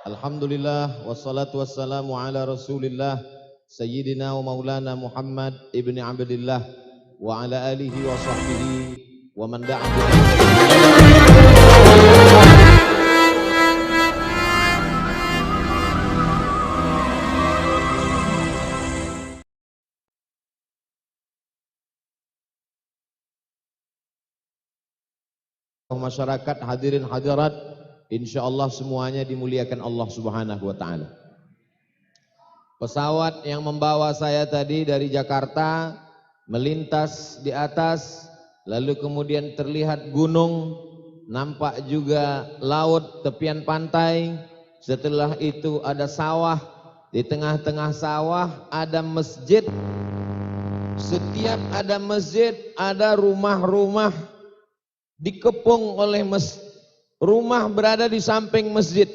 Alhamdulillah wassalatu wassalamu ala Rasulillah Sayyidina wa Maulana Muhammad ibni Abdillah wa ala alihi wa sahbihi wa man da'a masyarakat hadirin hadirat, insyaallah semuanya dimuliakan Allah Subhanahu wa taala. Pesawat yang membawa saya tadi dari Jakarta melintas di atas, lalu kemudian terlihat gunung, nampak juga laut, tepian pantai. Setelah itu ada sawah, di tengah-tengah sawah ada masjid. Setiap ada masjid ada rumah-rumah dikepung oleh rumah berada di samping masjid.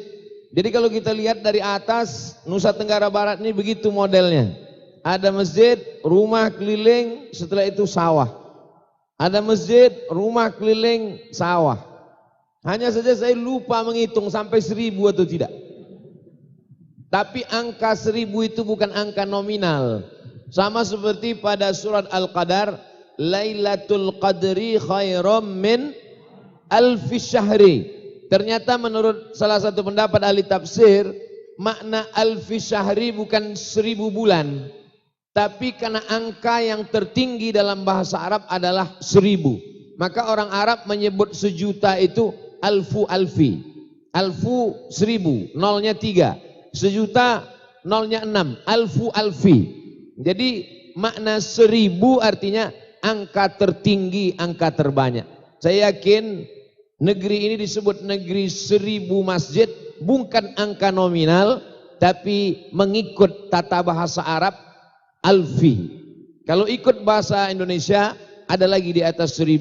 Jadi kalau kita lihat dari atas, Nusa Tenggara Barat ini begitu modelnya. Ada masjid, rumah keliling, setelah itu sawah. Ada masjid, rumah keliling, sawah. Hanya saja saya lupa menghitung sampai 1000 atau tidak. Tapi angka 1000 itu bukan angka nominal. Sama seperti pada surat Al-Qadar, Lailatul Qadri khairum min alfi syahri. Ternyata menurut salah satu pendapat ahli tafsir, makna alfi syahri bukan 1000 bulan, tapi karena angka yang tertinggi dalam bahasa Arab adalah 1000. Maka orang Arab menyebut sejuta itu alfu alfi. Alfu 1000, nolnya 3. Sejuta nolnya 6, alfu alfi. Jadi makna 1000 artinya angka tertinggi, angka terbanyak. Saya yakin negeri ini disebut negeri 1000 masjid bukan angka nominal, tapi mengikut tata bahasa Arab alfi. Kalau ikut bahasa Indonesia ada lagi di atas 1000,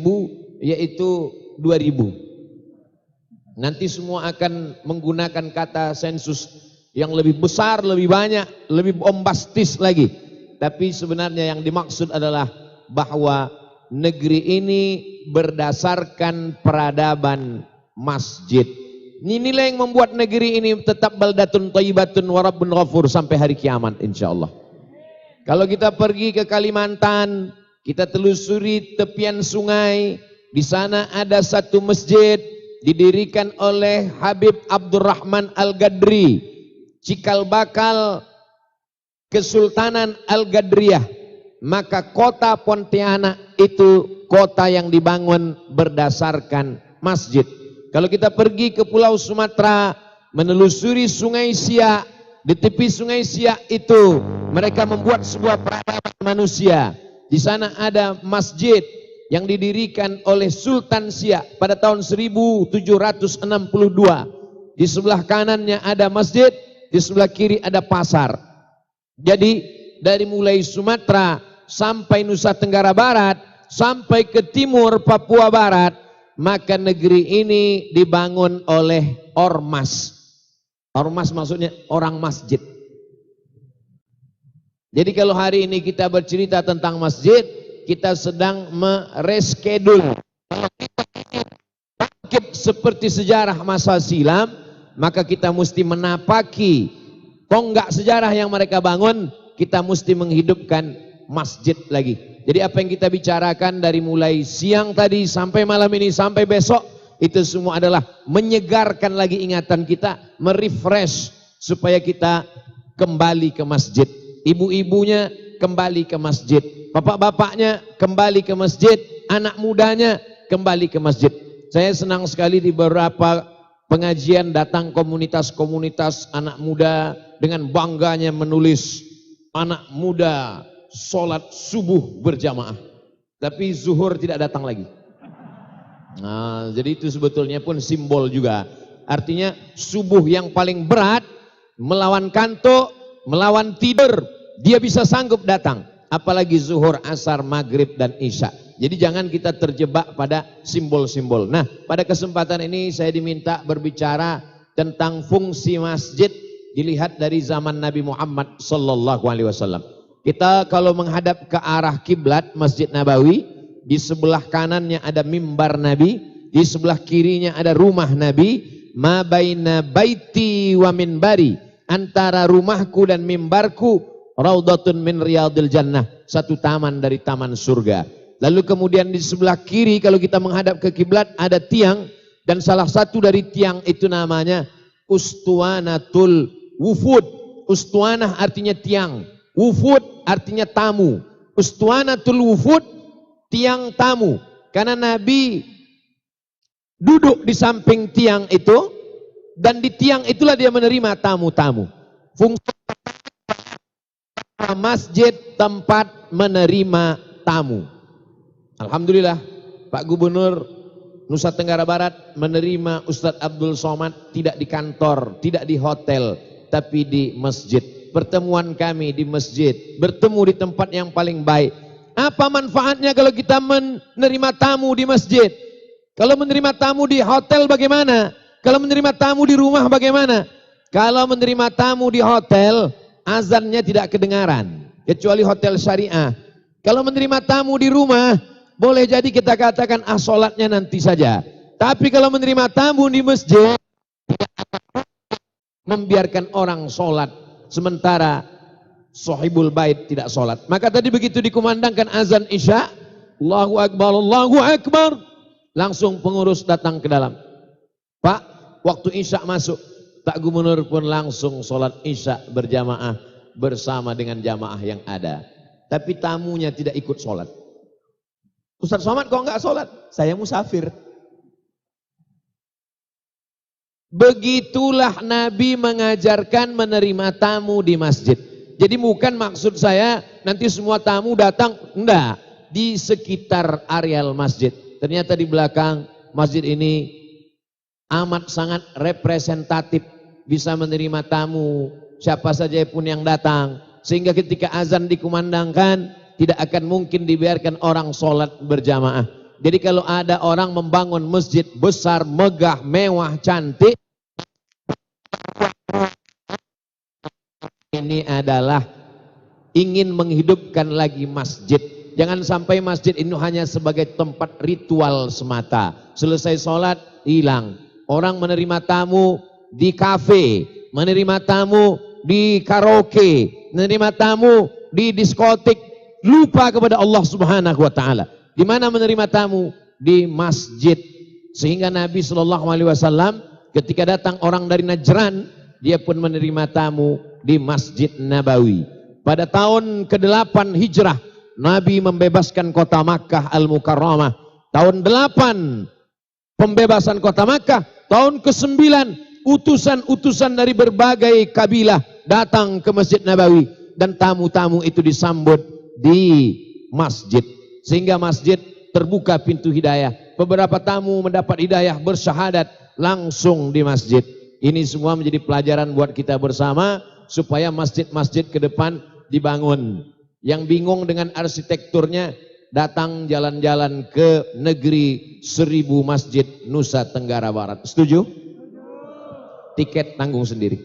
yaitu 2000. Nanti semua akan menggunakan kata sensus yang lebih besar, lebih banyak, lebih bombastis lagi. Tapi sebenarnya yang dimaksud adalah bahwa negeri ini berdasarkan peradaban masjid. Inilah yang membuat negeri ini tetap baldatun thayyibatun wa rabbun ghafur sampai hari kiamat insyaallah. Kalau kita pergi ke Kalimantan, kita telusuri tepian sungai, di sana ada satu masjid didirikan oleh Habib Abdurrahman Al-Gadri, cikal bakal Kesultanan Al-Gadriyah. Maka kota Pontianak itu kota yang dibangun berdasarkan masjid. Kalau kita pergi ke Pulau Sumatera, menelusuri Sungai Siak, di tepi Sungai Siak itu mereka membuat sebuah peradaban manusia. Di sana ada masjid yang didirikan oleh Sultan Siak pada tahun 1762. Di sebelah kanannya ada masjid, di sebelah kiri ada pasar. Jadi dari mulai Sumatera sampai Nusa Tenggara Barat, sampai ke timur Papua Barat, maka negeri ini dibangun oleh ormas. Ormas maksudnya orang masjid. Jadi kalau hari ini kita bercerita tentang masjid, kita sedang mereskedul. Kalau kita ingin bangkit seperti sejarah masa silam, maka kita mesti menapaki tonggak sejarah yang mereka bangun, kita mesti menghidupkan masjid lagi. Jadi apa yang kita bicarakan dari mulai siang tadi sampai malam ini sampai besok, itu semua adalah menyegarkan lagi ingatan kita, merefresh supaya kita kembali ke masjid. Ibu-ibunya kembali ke masjid, bapak-bapaknya kembali ke masjid, anak mudanya kembali ke masjid. Saya senang sekali di beberapa pengajian datang komunitas-komunitas anak muda dengan bangganya menulis anak muda sholat subuh berjamaah, tapi zuhur tidak datang lagi. Nah, jadi itu sebetulnya pun simbol juga. Artinya subuh yang paling berat, melawan kantuk, melawan tidur, dia bisa sanggup datang. Apalagi zuhur, asar, maghrib, dan isya. Jadi jangan kita terjebak pada simbol-simbol. Nah, pada kesempatan ini saya diminta berbicara tentang fungsi masjid dilihat dari zaman Nabi Muhammad SAW. Kita kalau menghadap ke arah kiblat Masjid Nabawi, di sebelah kanannya ada mimbar Nabi, di sebelah kirinya ada rumah Nabi, ma baina baiti wa minbari, antara rumahku dan mimbarku raudhatun min riyadil jannah, satu taman dari taman surga. Lalu kemudian di sebelah kiri kalau kita menghadap ke kiblat ada tiang, dan salah satu dari tiang itu namanya Ustuanatul Wufud. Ustuanah artinya tiang, Wufud artinya tamu. Ustuanatul Wufud, tiang tamu. Karena Nabi duduk di samping tiang itu, dan di tiang itulah dia menerima tamu-tamu. Fungsi masjid tempat menerima tamu. Alhamdulillah Pak Gubernur Nusa Tenggara Barat menerima Ustadz Abdul Somad tidak di kantor, tidak di hotel, tapi di masjid. Pertemuan kami di masjid, bertemu di tempat yang paling baik. Apa manfaatnya kalau kita menerima tamu di masjid? Kalau menerima tamu di hotel bagaimana? Kalau menerima tamu di rumah bagaimana? Kalau menerima tamu di hotel, azannya tidak kedengaran, kecuali hotel syariah. Kalau menerima tamu di rumah, boleh jadi kita katakan sholatnya nanti saja. Tapi kalau menerima tamu di masjid, tidak akan membiarkan orang sholat, sementara sahibul bait tidak sholat. Maka tadi begitu dikumandangkan azan isya, Allahu Akbar, Allahu Akbar, langsung pengurus datang ke dalam. Pak, waktu isya masuk. Pak Gubernur pun langsung sholat isya berjamaah bersama dengan jamaah yang ada. Tapi tamunya tidak ikut sholat. Ustaz Somad kok enggak sholat? Saya musafir. Begitulah Nabi mengajarkan menerima tamu di masjid. Jadi bukan maksud saya nanti semua tamu datang, enggak. Di sekitar areal masjid. Ternyata di belakang masjid ini amat sangat representatif, bisa menerima tamu siapa saja pun yang datang, sehingga ketika azan dikumandangkan tidak akan mungkin dibiarkan orang sholat berjamaah. Jadi kalau ada orang membangun masjid besar, megah, mewah, cantik, ini adalah ingin menghidupkan lagi masjid. Jangan sampai masjid ini hanya sebagai tempat ritual semata. Selesai sholat hilang. Orang menerima tamu di kafe, menerima tamu di karaoke, menerima tamu di diskotik, lupa kepada Allah Subhanahu wa taala. Di mana menerima tamu? Di masjid. Sehingga Nabi SAW ketika datang orang dari Najran, dia pun menerima tamu di Masjid Nabawi. Pada tahun ke-8 Hijrah, Nabi membebaskan kota Makkah Al-Mukarramah. Tahun 8 pembebasan kota Makkah, tahun ke-9 utusan-utusan dari berbagai kabilah datang ke Masjid Nabawi, dan tamu-tamu itu disambut di masjid, sehingga masjid terbuka pintu hidayah. Beberapa tamu mendapat hidayah bersyahadat langsung di masjid. Ini semua menjadi pelajaran buat kita bersama supaya masjid-masjid ke depan dibangun. Yang bingung dengan arsitekturnya, datang jalan-jalan ke negeri 1000 masjid Nusa Tenggara Barat. Setuju? Tiket tanggung sendiri.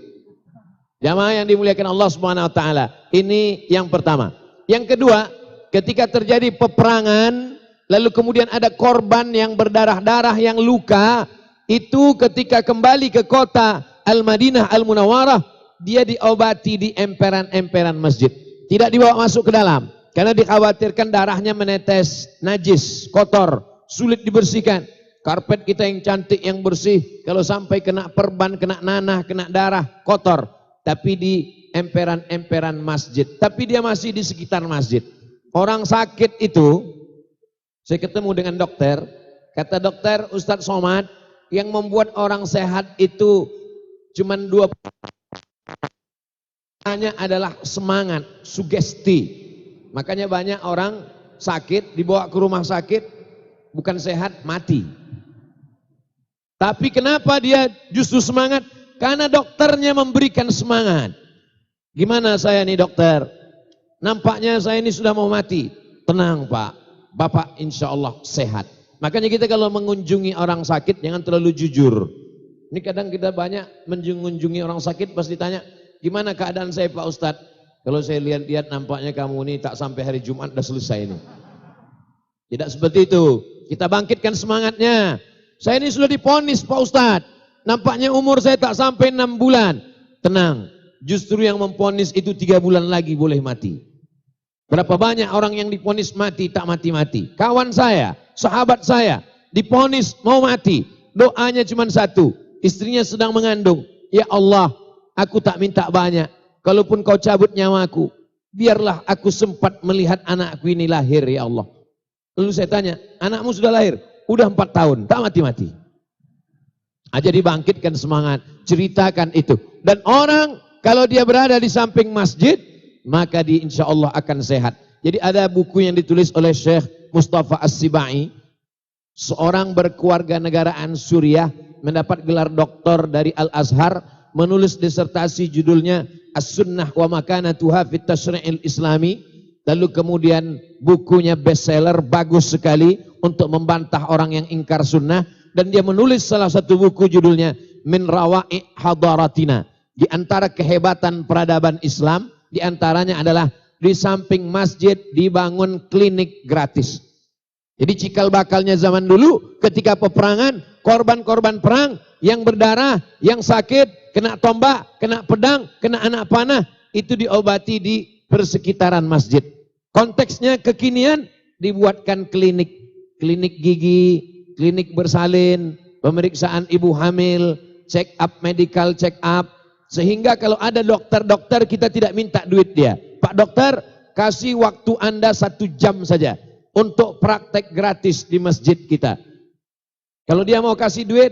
Jamaah yang dimuliakan Allah Subhanahu wa taala. Ini yang pertama. Yang kedua, ketika terjadi peperangan, lalu kemudian ada korban yang berdarah-darah, yang luka, itu ketika kembali ke kota Al-Madinah Al-Munawwarah, dia diobati di emperan-emperan masjid. Tidak dibawa masuk ke dalam, karena dikhawatirkan darahnya menetes, najis, kotor, sulit dibersihkan. Karpet kita yang cantik, yang bersih, kalau sampai kena perban, kena nanah, kena darah, kotor. Tapi di emperan-emperan masjid. Tapi dia masih di sekitar masjid. Orang sakit itu, saya ketemu dengan dokter, kata dokter, Ustadz Somad, yang membuat orang sehat itu cuman 2 hanya adalah semangat, sugesti. Makanya banyak orang sakit dibawa ke rumah sakit, bukan sehat, mati. Tapi kenapa dia justru semangat? Karena dokternya memberikan semangat. Gimana saya nih dokter? Nampaknya saya ini sudah mau mati. Tenang Pak, Bapak insya Allah sehat. Makanya kita kalau mengunjungi orang sakit jangan terlalu jujur. Ini kadang kita banyak mengunjungi orang sakit pasti tanya, gimana keadaan saya Pak Ustadz? Kalau saya lihat-lihat nampaknya kamu ini tak sampai hari Jumat udah selesai ini. Tidak seperti itu. Kita bangkitkan semangatnya. Saya ini sudah divonis Pak Ustadz. Nampaknya umur saya tak sampai 6 bulan. Tenang, justru yang memponis itu 3 bulan lagi boleh mati. Berapa banyak orang yang diponis mati tak mati-mati. Kawan saya, sahabat saya, diponis mau mati. Doanya cuma satu, istrinya sedang mengandung. Ya Allah, aku tak minta banyak. Kalaupun kau cabut nyawaku, biarlah aku sempat melihat anakku ini lahir ya Allah. Lalu saya tanya, anakmu sudah lahir? Udah 4 tahun, tak mati-mati. Jadi bangkitkan semangat, ceritakan itu. Dan orang kalau dia berada di samping masjid, maka dia insya Allah akan sehat. Jadi ada buku yang ditulis oleh Syekh Mustafa As-Sibai, seorang berkewarganegaraan Suriah, mendapat gelar doktor dari Al-Azhar, menulis disertasi judulnya As-Sunnah wa Makanatuha fit Tasyri'il Islami. Lalu kemudian bukunya bestseller, bagus sekali untuk membantah orang yang ingkar sunnah. Dan dia menulis salah satu buku judulnya Min Rawa'i Hadaratina. Di antara kehebatan peradaban Islam, di antaranya adalah di samping masjid dibangun klinik gratis. Jadi cikal bakalnya zaman dulu ketika peperangan, korban-korban perang yang berdarah, yang sakit, kena tombak, kena pedang, kena anak panah, itu diobati di persekitaran masjid. Konteksnya kekinian, dibuatkan klinik, klinik gigi, klinik bersalin, pemeriksaan ibu hamil, check up, medical check up. Sehingga kalau ada dokter-dokter kita tidak minta duit dia. Pak dokter, kasih waktu Anda 1 jam saja untuk praktek gratis di masjid kita. Kalau dia mau kasih duit,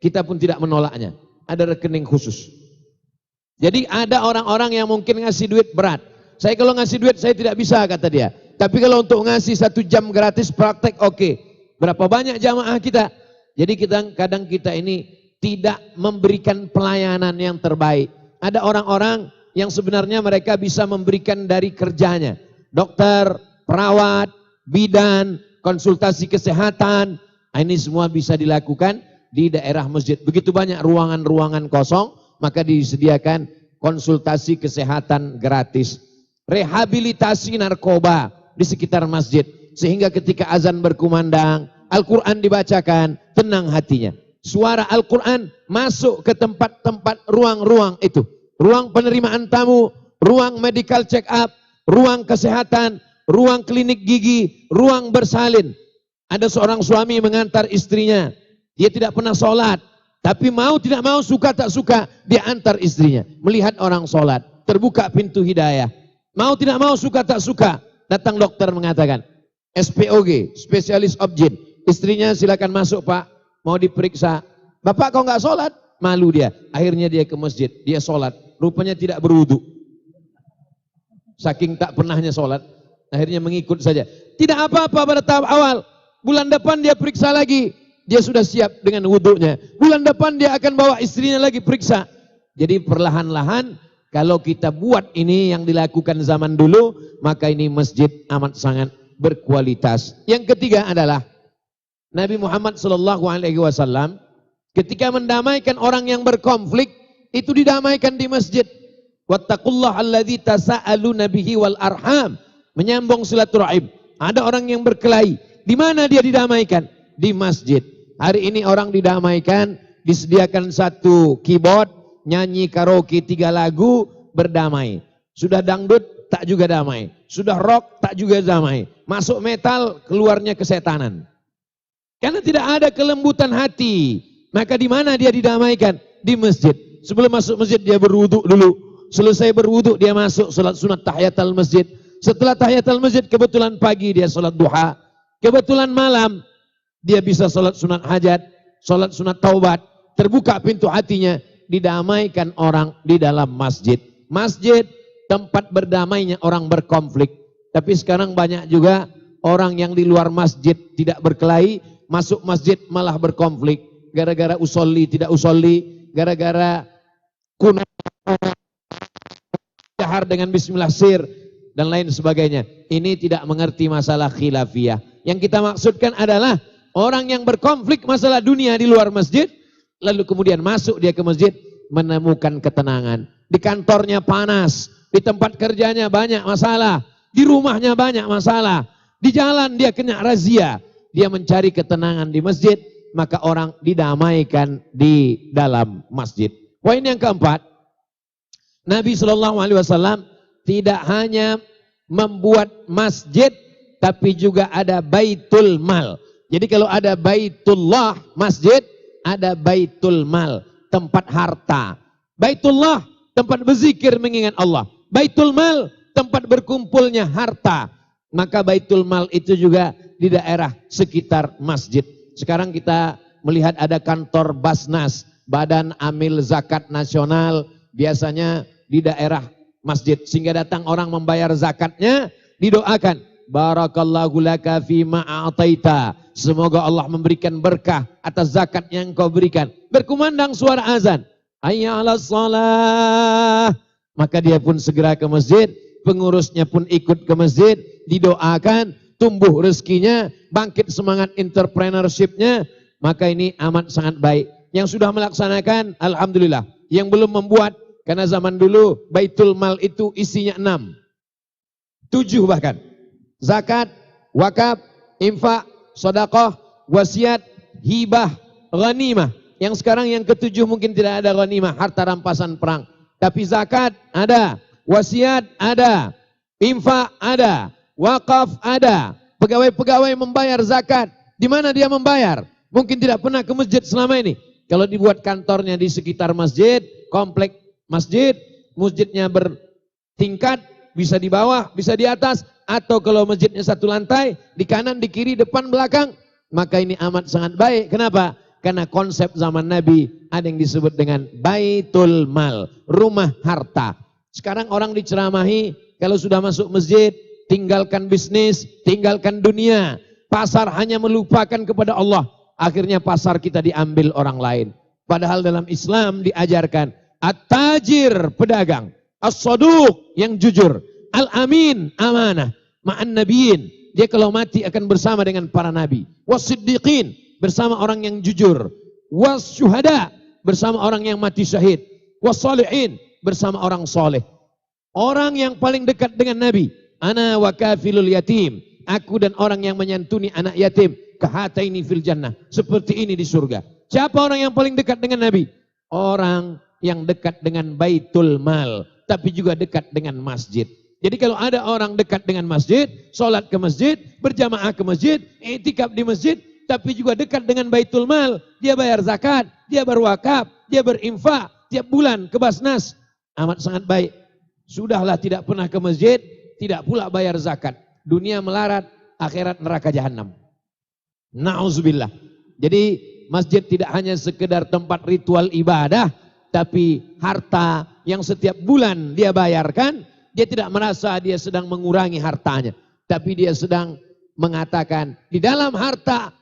kita pun tidak menolaknya. Ada rekening khusus. Jadi ada orang-orang yang mungkin ngasih duit berat. Saya kalau ngasih duit saya tidak bisa, kata dia. Tapi kalau untuk ngasih 1 jam gratis praktek, oke. Berapa banyak jamaah kita? Jadi kadang kita ini tidak memberikan pelayanan yang terbaik. Ada orang-orang yang sebenarnya mereka bisa memberikan dari kerjanya. Dokter, perawat, bidan, konsultasi kesehatan. Ini semua bisa dilakukan di daerah masjid. Begitu banyak ruangan-ruangan kosong, maka disediakan konsultasi kesehatan gratis. Rehabilitasi narkoba di sekitar masjid. Sehingga ketika azan berkumandang, Al-Quran dibacakan, tenang hatinya. Suara Al-Quran masuk ke tempat-tempat ruang-ruang itu. Ruang penerimaan tamu, ruang medical check up, ruang kesehatan, ruang klinik gigi, ruang bersalin. Ada seorang suami mengantar istrinya. Dia tidak pernah sholat. Tapi mau tidak mau, suka tak suka, dia antar istrinya. Melihat orang sholat, terbuka pintu hidayah. Mau tidak mau, suka tak suka, datang dokter mengatakan, SPOG, spesialis objin. Istrinya silakan masuk Pak. Mau diperiksa, Bapak kok nggak sholat? Malu dia. Akhirnya dia ke masjid, dia sholat. Rupanya tidak berwudu. Saking tak pernahnya sholat, akhirnya mengikut saja. Tidak apa-apa pada tahap awal. Bulan depan dia periksa lagi. Dia sudah siap dengan wudunya. Bulan depan dia akan bawa istrinya lagi periksa. Jadi perlahan-lahan, kalau kita buat ini yang dilakukan zaman dulu, maka ini masjid amat sangat berkualitas. Yang ketiga adalah Nabi Muhammad SAW ketika mendamaikan orang yang berkonflik, itu didamaikan di masjid. Wattaqullaha alladzi tasaaluna bihi wal arham, menyambung silaturahim. Ada orang yang berkelahi, di mana dia didamaikan? Di masjid. Hari ini orang didamaikan, disediakan 1 keyboard, nyanyi karaoke 3 lagu, berdamai. Sudah dangdut, tak juga damai. Sudah rock, tak juga damai. Masuk metal, keluarnya kesetanan. Karena tidak ada kelembutan hati. Maka di mana dia didamaikan? Di masjid. Sebelum masuk masjid dia berwuduk dulu. Selesai berwuduk dia masuk salat sunat tahiyatul masjid. Setelah tahiyatul masjid kebetulan pagi dia salat duha. Kebetulan malam dia bisa salat sunat hajat, salat sunat taubat. Terbuka pintu hatinya, didamaikan orang di dalam masjid. Masjid tempat berdamainya orang berkonflik. Tapi sekarang banyak juga orang yang di luar masjid tidak berkelahi, masuk masjid malah berkonflik. Gara-gara usolli tidak usolli, gara-gara kunut jahar dengan bismillah sir, dan lain sebagainya. Ini tidak mengerti masalah khilafiyah. Yang kita maksudkan adalah orang yang berkonflik masalah dunia di luar masjid, lalu kemudian masuk dia ke masjid, menemukan ketenangan. Di kantornya panas, di tempat kerjanya banyak masalah, di rumahnya banyak masalah, di jalan dia kena razia. Dia mencari ketenangan di masjid, maka orang didamaikan di dalam masjid. Poin yang keempat, Nabi SAW tidak hanya membuat masjid, tapi juga ada baitul mal. Jadi kalau ada baitullah, masjid, ada baitul mal, tempat harta. Baitullah, tempat berzikir mengingat Allah. Baitul mal, tempat berkumpulnya harta. Maka baitul mal itu juga di daerah sekitar masjid. Sekarang kita melihat ada kantor Basnas, Badan Amil Zakat Nasional, biasanya di daerah masjid. Sehingga datang orang membayar zakatnya, didoakan. Barakallahu laka fima a'taita. Semoga Allah memberikan berkah atas zakat yang kau berikan. Berkumandang suara azan. Hayya 'alas shalah. Maka dia pun segera ke masjid, pengurusnya pun ikut ke masjid, didoakan, tumbuh rezekinya, bangkit semangat entrepreneurship-nya. Maka ini amat sangat baik. Yang sudah melaksanakan, alhamdulillah. Yang belum membuat, karena zaman dulu baitul mal itu isinya 6, 7 bahkan. Zakat, wakaf, infak, sedekah, wasiat, hibah, ghanimah. Yang sekarang yang ke-7 mungkin tidak ada ghanimah, harta rampasan perang. Tapi zakat ada, wasiat ada, infak ada, wakaf ada. Pegawai-pegawai membayar zakat. Di mana dia membayar? Mungkin tidak pernah ke masjid selama ini. Kalau dibuat kantornya di sekitar masjid, komplek masjid, masjidnya bertingkat, bisa di bawah, bisa di atas. Atau kalau masjidnya satu lantai, di kanan, di kiri, depan, belakang, maka ini amat sangat baik. Kenapa? Karena konsep zaman Nabi ada yang disebut dengan baitul mal, rumah harta. Sekarang orang diceramahi, kalau sudah masuk masjid, tinggalkan bisnis, tinggalkan dunia. Pasar hanya melupakan kepada Allah. Akhirnya pasar kita diambil orang lain. Padahal dalam Islam diajarkan, at-tajir, pedagang, as-saduq, yang jujur, al-amin, amanah, ma'an nabiyin, dia kalau mati akan bersama dengan para nabi, was-siddiqin, bersama orang yang jujur, was-syuhada, bersama orang yang mati syahid, was-salihin, bersama orang soleh. Orang yang paling dekat dengan nabi, ana wa kafilul yatim, aku dan orang yang menyantuni anak yatim, kahataini fil jannah, seperti ini di surga. Siapa orang yang paling dekat dengan nabi? Orang yang dekat dengan baitul mal, tapi juga dekat dengan masjid. Jadi kalau ada orang dekat dengan masjid, sholat ke masjid, berjamaah ke masjid, i'tikaf di masjid, tapi juga dekat dengan baitul mal, dia bayar zakat, dia berwakaf, dia berinfak, tiap bulan ke Basnas, amat sangat baik. Sudahlah tidak pernah ke masjid, tidak pula bayar zakat. Dunia melarat, akhirat neraka jahanam. Na'udzubillah. Jadi masjid tidak hanya sekedar tempat ritual ibadah, tapi harta yang setiap bulan dia bayarkan, dia tidak merasa dia sedang mengurangi hartanya. Tapi dia sedang mengatakan, di dalam harta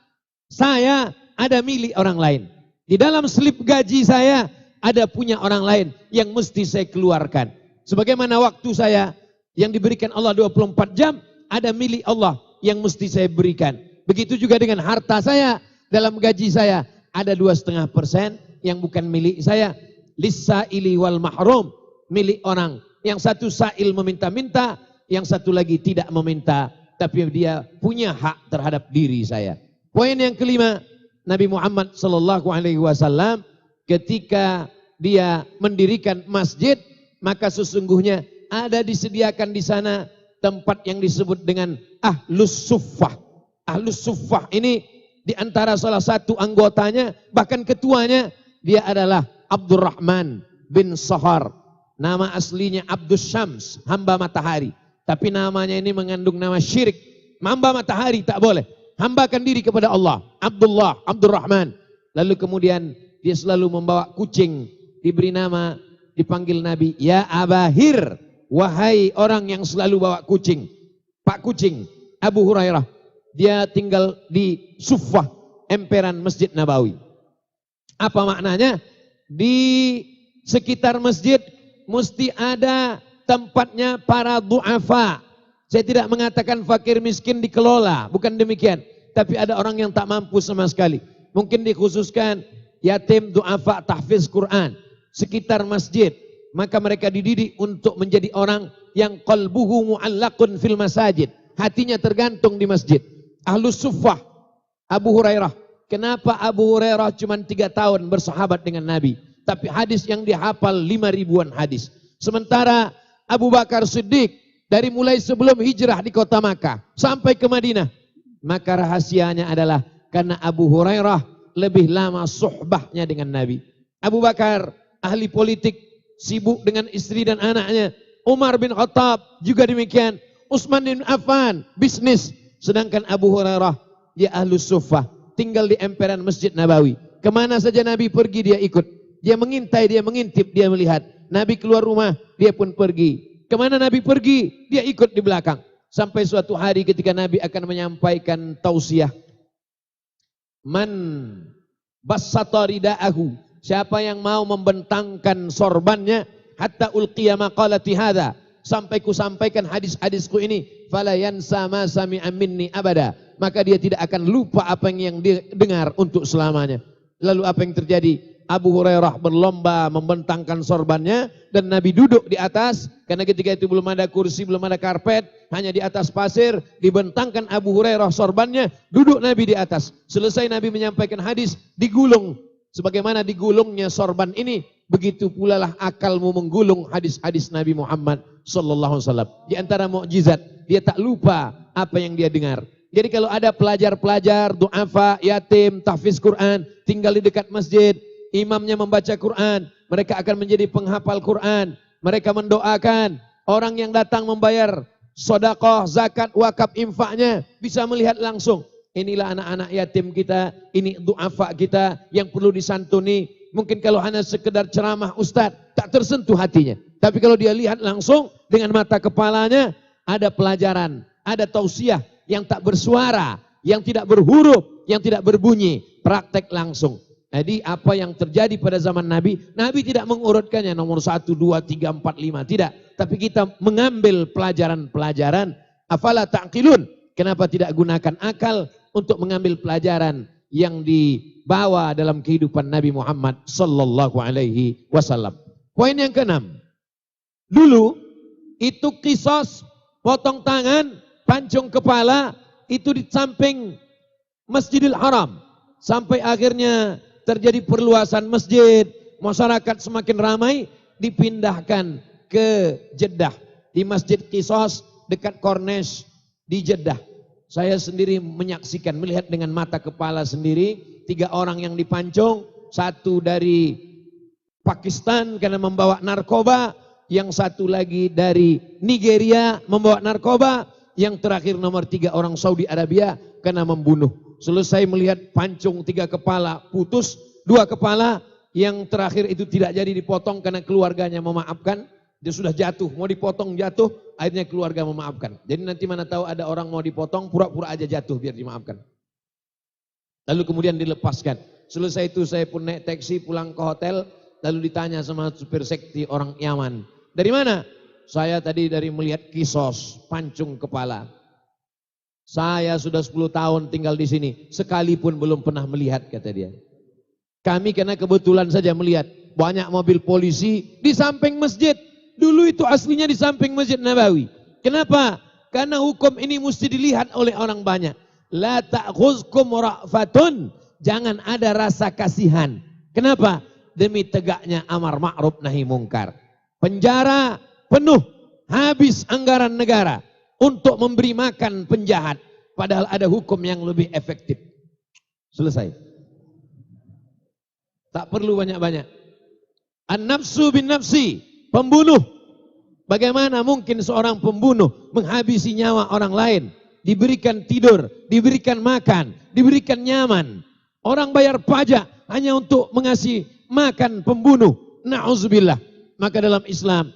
saya ada milik orang lain. Di dalam slip gaji saya ada punya orang lain yang mesti saya keluarkan. Sebagaimana waktu saya yang diberikan Allah 24 jam, ada milik Allah yang mesti saya berikan. Begitu juga dengan harta saya, dalam gaji saya ada 2,5% yang bukan milik saya. Lis-sa'ili wal mahrum, milik orang. Yang satu sa'il meminta-minta, yang satu lagi tidak meminta, tapi dia punya hak terhadap diri saya. Poin yang kelima, Nabi Muhammad SAW ketika dia mendirikan masjid, maka sesungguhnya ada disediakan di sana tempat yang disebut dengan Ahlus Suffah. Ahlus Suffah ini di antara salah satu anggotanya, bahkan ketuanya, dia adalah Abdurrahman bin Sahar. Nama aslinya Abdus Syams, hamba matahari. Tapi namanya ini mengandung nama syirik. Hamba matahari tak boleh. Hambakan diri kepada Allah. Abdullah, Abdurrahman. Lalu kemudian dia selalu membawa kucing. Diberi nama, dipanggil Nabi, ya Abahir. Wahai orang yang selalu bawa kucing. Pak Kucing, Abu Hurairah. Dia tinggal di Suffah, emperan Masjid Nabawi. Apa maknanya? Di sekitar masjid mesti ada tempatnya para du'afa. Saya tidak mengatakan fakir miskin dikelola, bukan demikian. Tapi ada orang yang tak mampu sama sekali. Mungkin dikhususkan yatim du'afa tahfiz Quran. Sekitar masjid. Maka mereka dididik untuk menjadi orang yang qalbuhu mu'allaqun fil masajid. Hatinya tergantung di masjid. Ahlus Suffah, Abu Hurairah, Kenapa Abu Hurairah cuma 3 tahun bersahabat dengan Nabi? Tapi hadis yang dihafal 5 ribuan hadis. Sementara Abu Bakar Siddiq dari mulai sebelum hijrah di kota Makkah sampai ke Madinah. Maka rahasianya adalah karena Abu Hurairah lebih lama suhbahnya dengan Nabi. Abu Bakar ahli politik, sibuk dengan istri dan anaknya. Umar bin Khattab juga demikian. Utsman bin Affan bisnis. Sedangkan Abu Hurairah dia ahlus suffah, tinggal di emperan Masjid Nabawi. Kemana saja Nabi pergi dia ikut. Dia mengintai, dia mengintip, dia melihat. Nabi keluar rumah, dia pun pergi. Kemana Nabi pergi, dia ikut di belakang. Sampai suatu hari ketika Nabi akan menyampaikan tausiah. Man bassata rida'ahu. Siapa yang mau membentangkan sorbannya. Hatta ulqiya maqalati hadha. Sampai ku sampaikan hadis-hadisku ini. Fala yansa ma sami'a minni abada. Maka dia tidak akan lupa apa yang dia dengar untuk selamanya. Lalu apa yang terjadi? Abu Hurairah berlomba membentangkan sorbannya dan Nabi duduk di atas karena ketika itu belum ada kursi, belum ada karpet, hanya di atas pasir, dibentangkan Abu Hurairah sorbannya, duduk Nabi di atas. Selesai Nabi menyampaikan hadis, digulung. Sebagaimana digulungnya sorban ini, begitu pula lah akalmu menggulung hadis-hadis Nabi Muhammad sallallahu alaihi wasallam. Di antara mukjizat, dia tak lupa apa yang dia dengar. Jadi kalau ada pelajar-pelajar, du'afa, yatim, tahfiz Quran, tinggal di dekat masjid, imamnya membaca Quran, mereka akan menjadi penghafal Quran. Mereka mendoakan, orang yang datang membayar sedekah, zakat, wakaf, infaknya bisa melihat langsung. Inilah anak-anak yatim kita, ini du'afa kita yang perlu disantuni. Mungkin kalau hanya sekedar ceramah ustaz, tak tersentuh hatinya. Tapi kalau dia lihat langsung dengan mata kepalanya, ada pelajaran, ada tausiah yang tak bersuara, yang tidak berhuruf, yang tidak berbunyi, praktek langsung. Jadi apa yang terjadi pada zaman Nabi, Nabi tidak mengurutkannya nomor 1, 2, 3, 4, 5, tidak. Tapi kita mengambil pelajaran-pelajaran. Afala ta'qilun? Kenapa tidak gunakan akal untuk mengambil pelajaran yang dibawa dalam kehidupan Nabi Muhammad sallallahu alaihi wasallam. Poin yang ke-6. Dulu itu qisas, potong tangan, pancung kepala itu di samping Masjidil Haram. Sampai akhirnya terjadi perluasan masjid, masyarakat semakin ramai, dipindahkan ke Jeddah. Di Masjid Qisas dekat Corniche di Jeddah. Saya sendiri menyaksikan, melihat dengan mata kepala sendiri, 3 orang yang dipancung, 1 dari Pakistan karena membawa narkoba, yang 1 lagi dari Nigeria membawa narkoba, yang terakhir nomor 3 orang Saudi Arabia karena membunuh. Selesai melihat pancung 3 kepala putus, 2 kepala, yang terakhir itu tidak jadi dipotong karena keluarganya memaafkan. Dia sudah jatuh, mau dipotong jatuh, akhirnya keluarga memaafkan. Jadi nanti mana tahu ada orang mau dipotong, pura-pura aja jatuh biar dimaafkan. Lalu kemudian dilepaskan. Selesai itu saya pun naik taksi pulang ke hotel, lalu ditanya sama supir seksi orang Yaman. Dari mana? Saya tadi dari melihat Qisas, pancung kepala. Saya sudah 10 tahun tinggal di sini, sekalipun belum pernah melihat, kata dia. Kami karena kebetulan saja melihat banyak mobil polisi di samping masjid. Dulu itu aslinya di samping Masjid Nabawi. Kenapa? Karena hukum ini mesti dilihat oleh orang banyak. La ta'khuzkum ra'fatun. Jangan ada rasa kasihan. Kenapa? Demi tegaknya amar ma'ruf nahi mungkar. Penjara penuh, habis anggaran negara untuk memberi makan penjahat. Padahal ada hukum yang lebih efektif. Selesai. Tak perlu banyak-banyak. An-nafsu bin nafsi. Pembunuh. Bagaimana mungkin seorang pembunuh menghabisi nyawa orang lain? Diberikan tidur, diberikan makan, diberikan nyaman. Orang bayar pajak hanya untuk mengasih makan pembunuh. Na'udzubillah. Maka dalam Islam,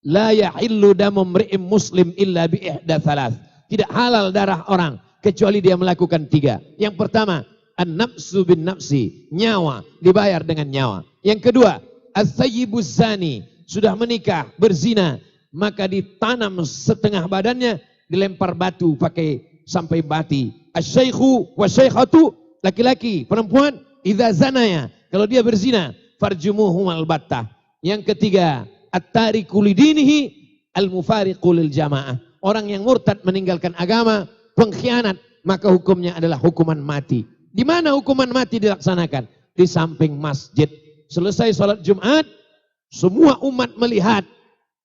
la yahillu damu mri'im muslim illa bi ihda thalath. Tidak halal darah orang kecuali dia melakukan 3. Yang pertama, an-nafsu bin nafsi, nyawa dibayar dengan nyawa. Yang kedua, as-sayyibuz zani, sudah menikah, berzina, maka ditanam setengah badannya, dilempar batu pakai sampai bati. Asy-syaikhu wasy-syaikhatu, laki-laki, perempuan, idza zanaya, kalau dia berzina, farjumuhum al-battah. Yang ketiga, at-tariku lidinihi al-mufariqu lil jamaah. Orang yang murtad meninggalkan agama, pengkhianat, maka hukumnya adalah hukuman mati. Di mana hukuman mati dilaksanakan? Di samping masjid. Selesai sholat Jumat, semua umat melihat,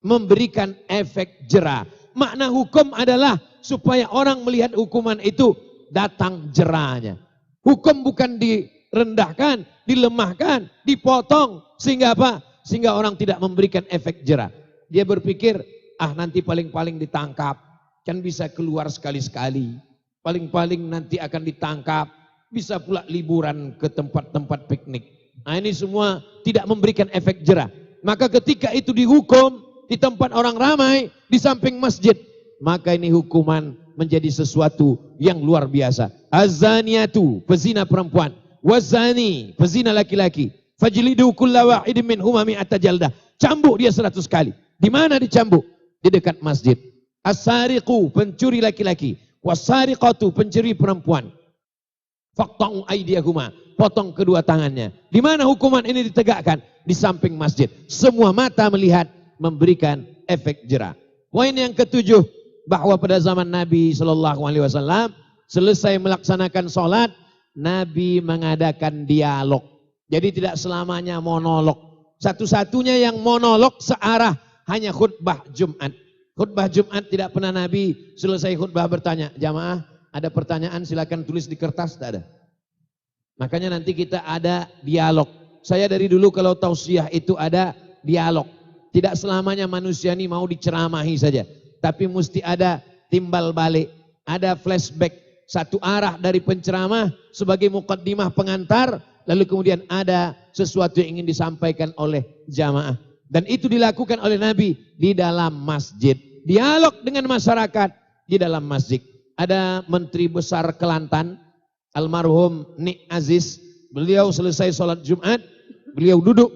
memberikan efek jera. Makna hukum adalah supaya orang melihat hukuman itu datang jerahnya. Hukum bukan direndahkan, dilemahkan, dipotong. Sehingga apa? Sehingga orang tidak memberikan efek jerah. Dia berpikir, nanti paling-paling ditangkap. Kan bisa keluar sekali-sekali. Paling-paling nanti akan ditangkap. Bisa pula liburan ke tempat-tempat piknik. Nah ini semua tidak memberikan efek jerah. Maka ketika itu dihukum di tempat orang ramai, di samping masjid. Maka ini hukuman menjadi sesuatu yang luar biasa. Az-zaniyatu, pezina perempuan. Waz-zani, pezina laki-laki. Fajlidu kulla wahidin minhuma mi'ata jaldah. Cambuk dia 100 kali. Di mana dicambuk? Di dekat masjid. As-sariqu, pencuri laki-laki. Was-sariqatu, pencuri perempuan. Faqta'u aydiyahuma, potong kedua tangannya. Di mana hukuman ini ditegakkan? Di samping masjid. Semua mata melihat, memberikan efek jera. Poin yang ketujuh, bahwa pada zaman Nabi SAW selesai melaksanakan sholat, Nabi mengadakan dialog. Jadi tidak selamanya monolog. Satu-satunya yang monolog searah hanya khutbah Jumat. Khutbah Jumat tidak pernah Nabi selesai khutbah bertanya, jamaah ada pertanyaan silakan tulis di kertas, tak ada. Makanya nanti kita ada dialog. Saya dari dulu kalau tausiah itu ada dialog. Tidak selamanya manusia ini mau diceramahi saja. Tapi mesti ada timbal balik, ada flashback. Satu arah dari penceramah sebagai muqaddimah pengantar. Lalu kemudian ada sesuatu yang ingin disampaikan oleh jamaah. Dan itu dilakukan oleh Nabi di dalam masjid. Dialog dengan masyarakat di dalam masjid. Ada Menteri Besar Kelantan, almarhum Nik Aziz. Beliau selesai sholat Jumat, beliau duduk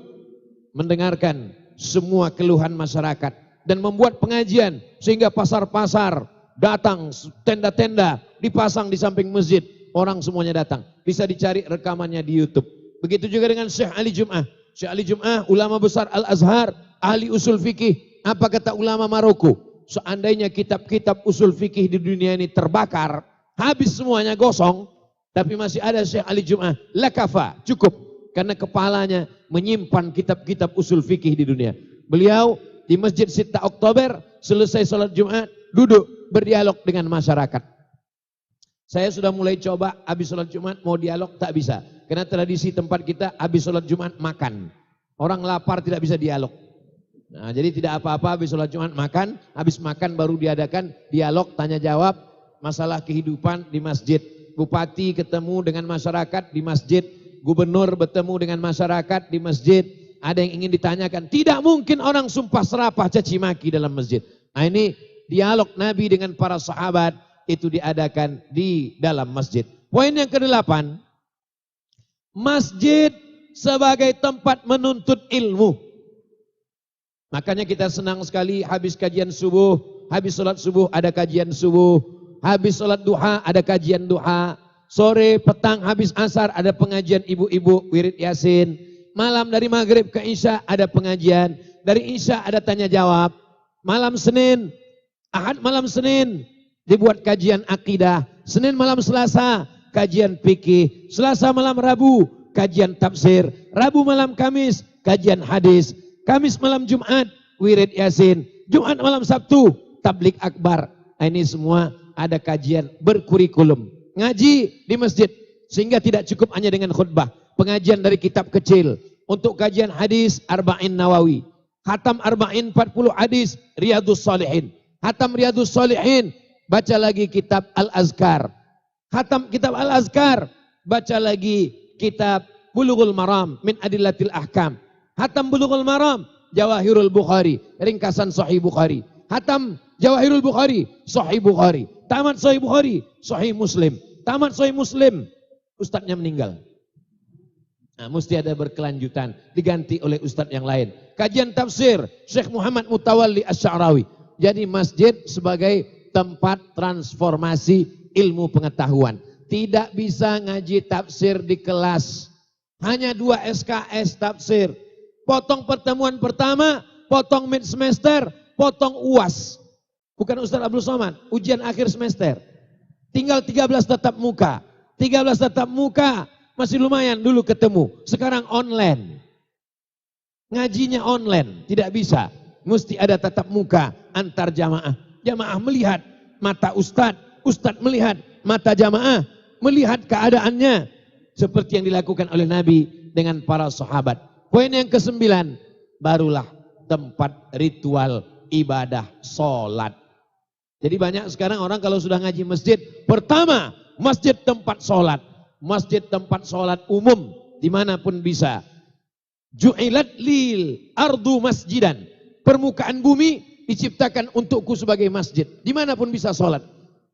mendengarkan semua keluhan masyarakat. Dan membuat pengajian sehingga pasar-pasar datang, tenda-tenda dipasang di samping masjid. Orang semuanya datang. Bisa dicari rekamannya di YouTube. Begitu juga dengan Syekh Ali Jum'ah. Syekh Ali Jum'ah, ulama besar Al-Azhar, ahli usul fikih. Apa kata ulama Maroko? Seandainya kitab-kitab usul fikih di dunia ini terbakar, habis semuanya gosong, tapi masih ada Syekh Ali Jum'ah, lakafa, cukup. Karena kepalanya menyimpan kitab-kitab usul fikih di dunia. Beliau di Masjid Sittah Oktober, selesai sholat Jumat, duduk berdialog dengan masyarakat. Saya sudah mulai coba, habis sholat Jumat mau dialog, tak bisa. Karena tradisi tempat kita, habis sholat Jumat makan. Orang lapar tidak bisa dialog. Nah, jadi tidak apa-apa habis sholat Jumat makan, habis makan baru diadakan dialog, tanya jawab, masalah kehidupan di masjid. Bupati ketemu dengan masyarakat di masjid, gubernur bertemu dengan masyarakat di masjid, ada yang ingin ditanyakan. Tidak mungkin orang sumpah serapah caci maki dalam masjid. Nah ini dialog Nabi dengan para sahabat itu diadakan di dalam masjid. Poin yang ke-8, masjid sebagai tempat menuntut ilmu. Makanya kita senang sekali habis kajian subuh, habis sholat subuh ada kajian subuh, habis sholat duha ada kajian duha, sore, petang, habis asar ada pengajian ibu-ibu wirid yasin, malam dari maghrib ke isya ada pengajian, dari isya ada tanya jawab, malam Senin, Ahad malam Senin dibuat kajian akidah, Senin malam Selasa kajian fikih, Selasa malam Rabu kajian tafsir, Rabu malam Kamis kajian hadis, Kamis malam Jumat, wirid yasin. Jumat malam Sabtu, tablik akbar. Nah, ini semua ada kajian berkurikulum. Ngaji di masjid. Sehingga tidak cukup hanya dengan khutbah. Pengajian dari kitab kecil. Untuk kajian hadis, Arba'in Nawawi. Khatam Arba'in 40 hadis, Riyadus Salihin. Khatam Riyadus Salihin, baca lagi kitab Al-Azkar. Khatam kitab Al-Azkar, baca lagi kitab Bulughul Maram min Adillatil Ahkam. Hatam Bulughul Maram, Jawahirul Bukhari, ringkasan Sahih Bukhari. Hatam Jawahirul Bukhari, Sahih Bukhari. Tamat Sahih Bukhari, Sahih Muslim. Tamat Sahih Muslim, ustadznya meninggal. Nah, mesti ada berkelanjutan, diganti oleh ustadz yang lain. Kajian tafsir, Syekh Muhammad Mutawalli Asy-Sya'rawi. Jadi masjid sebagai tempat transformasi ilmu pengetahuan. Tidak bisa ngaji tafsir di kelas. Hanya 2 SKS tafsir. Potong pertemuan pertama, potong mid semester, potong UAS. Bukan Ustaz Abdul Somad, ujian akhir semester. Tinggal 13 tatap muka. 13 tatap muka masih lumayan dulu ketemu. Sekarang online. Ngajinya online, tidak bisa. Mesti ada tatap muka antar jamaah. Jamaah melihat mata ustadz, ustadz melihat mata jamaah, melihat keadaannya. Seperti yang dilakukan oleh Nabi dengan para sahabat. Poin yang ke-9, barulah tempat ritual ibadah sholat. Jadi banyak sekarang orang kalau sudah ngaji masjid, pertama masjid tempat sholat. Masjid tempat sholat umum, dimanapun bisa. Ju'ilat lil ardu masjidan. Permukaan bumi diciptakan untukku sebagai masjid. Dimanapun bisa sholat.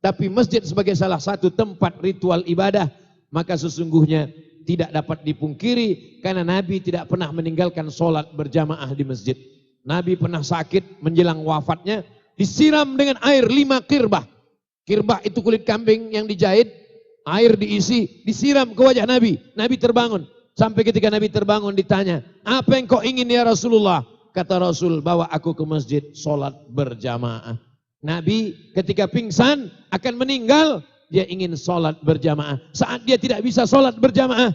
Tapi masjid sebagai salah satu tempat ritual ibadah, maka sesungguhnya tidak dapat dipungkiri karena Nabi tidak pernah meninggalkan sholat berjamaah di masjid. Nabi pernah sakit menjelang wafatnya, disiram dengan air 5 kirbah. Kirbah itu kulit kambing yang dijahit, air diisi, disiram ke wajah Nabi. Nabi terbangun. Sampai ketika Nabi terbangun ditanya, apa yang kau ingin ya Rasulullah? Kata Rasul, bawa aku ke masjid sholat berjamaah. Nabi ketika pingsan akan meninggal, dia ingin sholat berjamaah. Saat dia tidak bisa sholat berjamaah,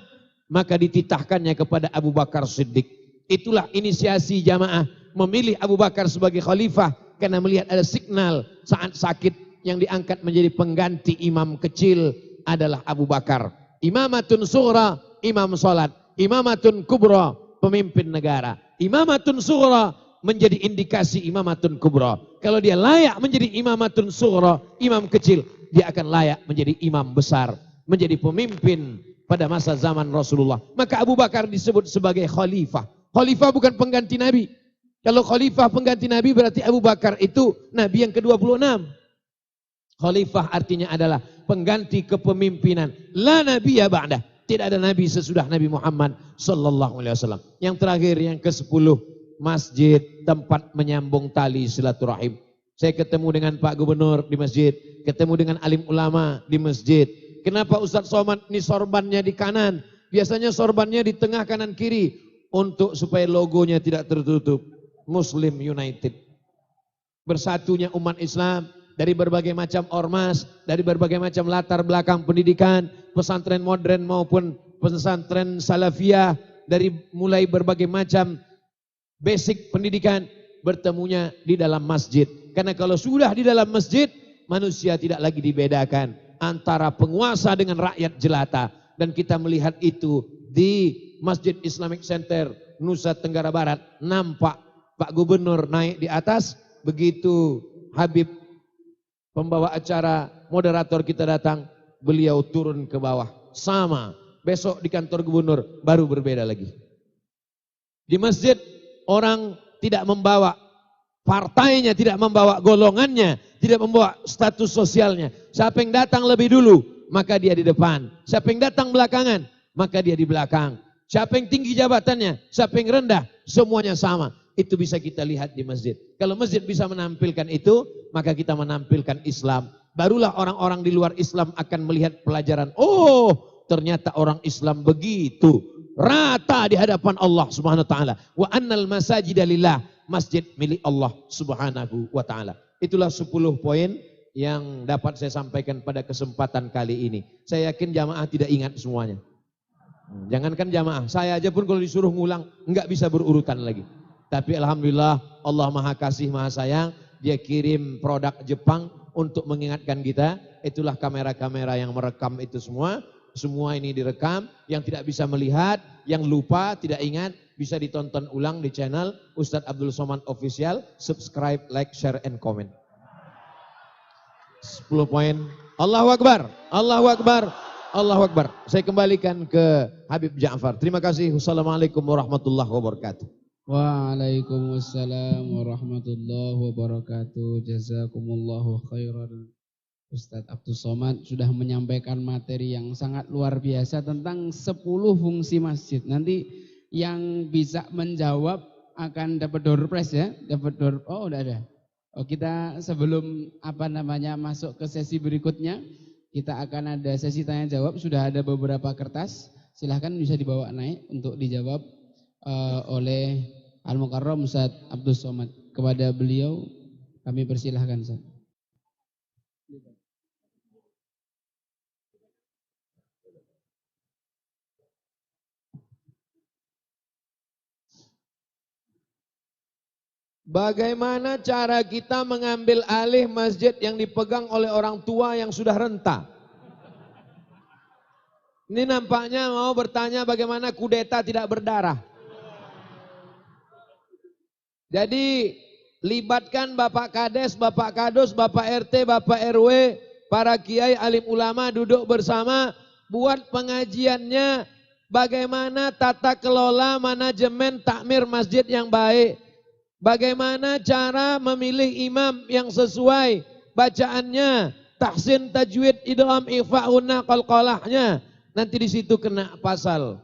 maka dititahkannya kepada Abu Bakar Siddiq. Itulah inisiasi jamaah memilih Abu Bakar sebagai khalifah karena melihat ada signal saat sakit yang diangkat menjadi pengganti imam kecil adalah Abu Bakar. Imamatun sughra, imam sholat. Imamatun kubra, pemimpin negara. Imamatun sughra menjadi indikasi imamatun kubra. Kalau dia layak menjadi imamatun sughra, imam kecil, dia akan layak menjadi imam besar, menjadi pemimpin pada masa zaman Rasulullah. Maka Abu Bakar disebut sebagai khalifah. Khalifah bukan pengganti Nabi. Kalau khalifah pengganti Nabi berarti Abu Bakar itu Nabi yang ke-26. Khalifah artinya adalah pengganti kepemimpinan. La nabiyya ba'dah. Tidak ada nabi sesudah Nabi Muhammad sallallahu alaihi wasallam. Yang terakhir yang ke-10, masjid tempat menyambung tali silaturahim. Saya ketemu dengan Pak Gubernur di masjid, ketemu dengan alim ulama di masjid. Kenapa Ustadz Somad ini sorbannya di kanan? Biasanya sorbannya di tengah kanan kiri untuk supaya logonya tidak tertutup. Muslim United. Bersatunya umat Islam dari berbagai macam ormas, dari berbagai macam latar belakang pendidikan, pesantren modern maupun pesantren salafiyah, dari mulai berbagai macam basic pendidikan, bertemunya di dalam masjid. Karena kalau sudah di dalam masjid, manusia tidak lagi dibedakan antara penguasa dengan rakyat jelata. Dan kita melihat itu di Masjid Islamic Center Nusa Tenggara Barat. Nampak Pak Gubernur naik di atas, begitu Habib pembawa acara, moderator kita datang, beliau turun ke bawah. Sama, besok di kantor gubernur baru berbeda lagi. Di masjid orang tidak membawa partainya, tidak membawa golongannya, tidak membawa status sosialnya. Siapa yang datang lebih dulu, maka dia di depan. Siapa yang datang belakangan, maka dia di belakang. Siapa yang tinggi jabatannya, siapa yang rendah, semuanya sama. Itu bisa kita lihat di masjid. Kalau masjid bisa menampilkan itu, maka kita menampilkan Islam. Barulah orang-orang di luar Islam akan melihat pelajaran. Oh, ternyata orang Islam begitu. Rata di hadapan Allah Subhanahu wa taala. Wa annal masajida lillah, masjid milik Allah Subhanahu wa taala. Itulah 10 poin yang dapat saya sampaikan pada kesempatan kali ini. Saya yakin jamaah tidak ingat semuanya. Jangankan jamaah, saya aja pun kalau disuruh ngulang enggak bisa berurutan lagi. Tapi alhamdulillah Allah Maha Kasih Maha Sayang, dia kirim produk Jepang untuk mengingatkan kita. Itulah kamera-kamera yang merekam itu semua. Semua ini direkam, yang tidak bisa melihat, yang lupa, tidak ingat, bisa ditonton ulang di channel Ustadz Abdul Somad Official. Subscribe, like, share, and comment. 10 poin. Allahu Akbar, Allahu Akbar, Allahu Akbar. Saya kembalikan ke Habib Ja'far. Terima kasih. Wassalamualaikum warahmatullahi wabarakatuh. Waalaikumsalam warahmatullahi wabarakatuh. Jazakumullahu khairan. Ustadz Abdul Somad sudah menyampaikan materi yang sangat luar biasa tentang 10 fungsi masjid. Nanti yang bisa menjawab akan dapat door prize ya, dapat door. Oh, udah ada. Oh, kita sebelum masuk ke sesi berikutnya, kita akan ada sesi tanya jawab. Sudah ada beberapa kertas. Silahkan bisa dibawa naik untuk dijawab oleh Al-Mukarram Ustadz Abdul Somad. Kepada beliau kami persilahkan Ustadz. Bagaimana cara kita mengambil alih masjid yang dipegang oleh orang tua yang sudah renta? Ini nampaknya mau bertanya bagaimana kudeta tidak berdarah. Jadi libatkan Bapak Kades, Bapak Kadus, Bapak RT, Bapak RW, para kiai alim ulama duduk bersama, buat pengajiannya bagaimana tata kelola manajemen takmir masjid yang baik. Bagaimana cara memilih imam yang sesuai bacaannya, tahsin, tajwid, idgham, ikhfa'un, qalqalahnya. Nanti di situ kena pasal.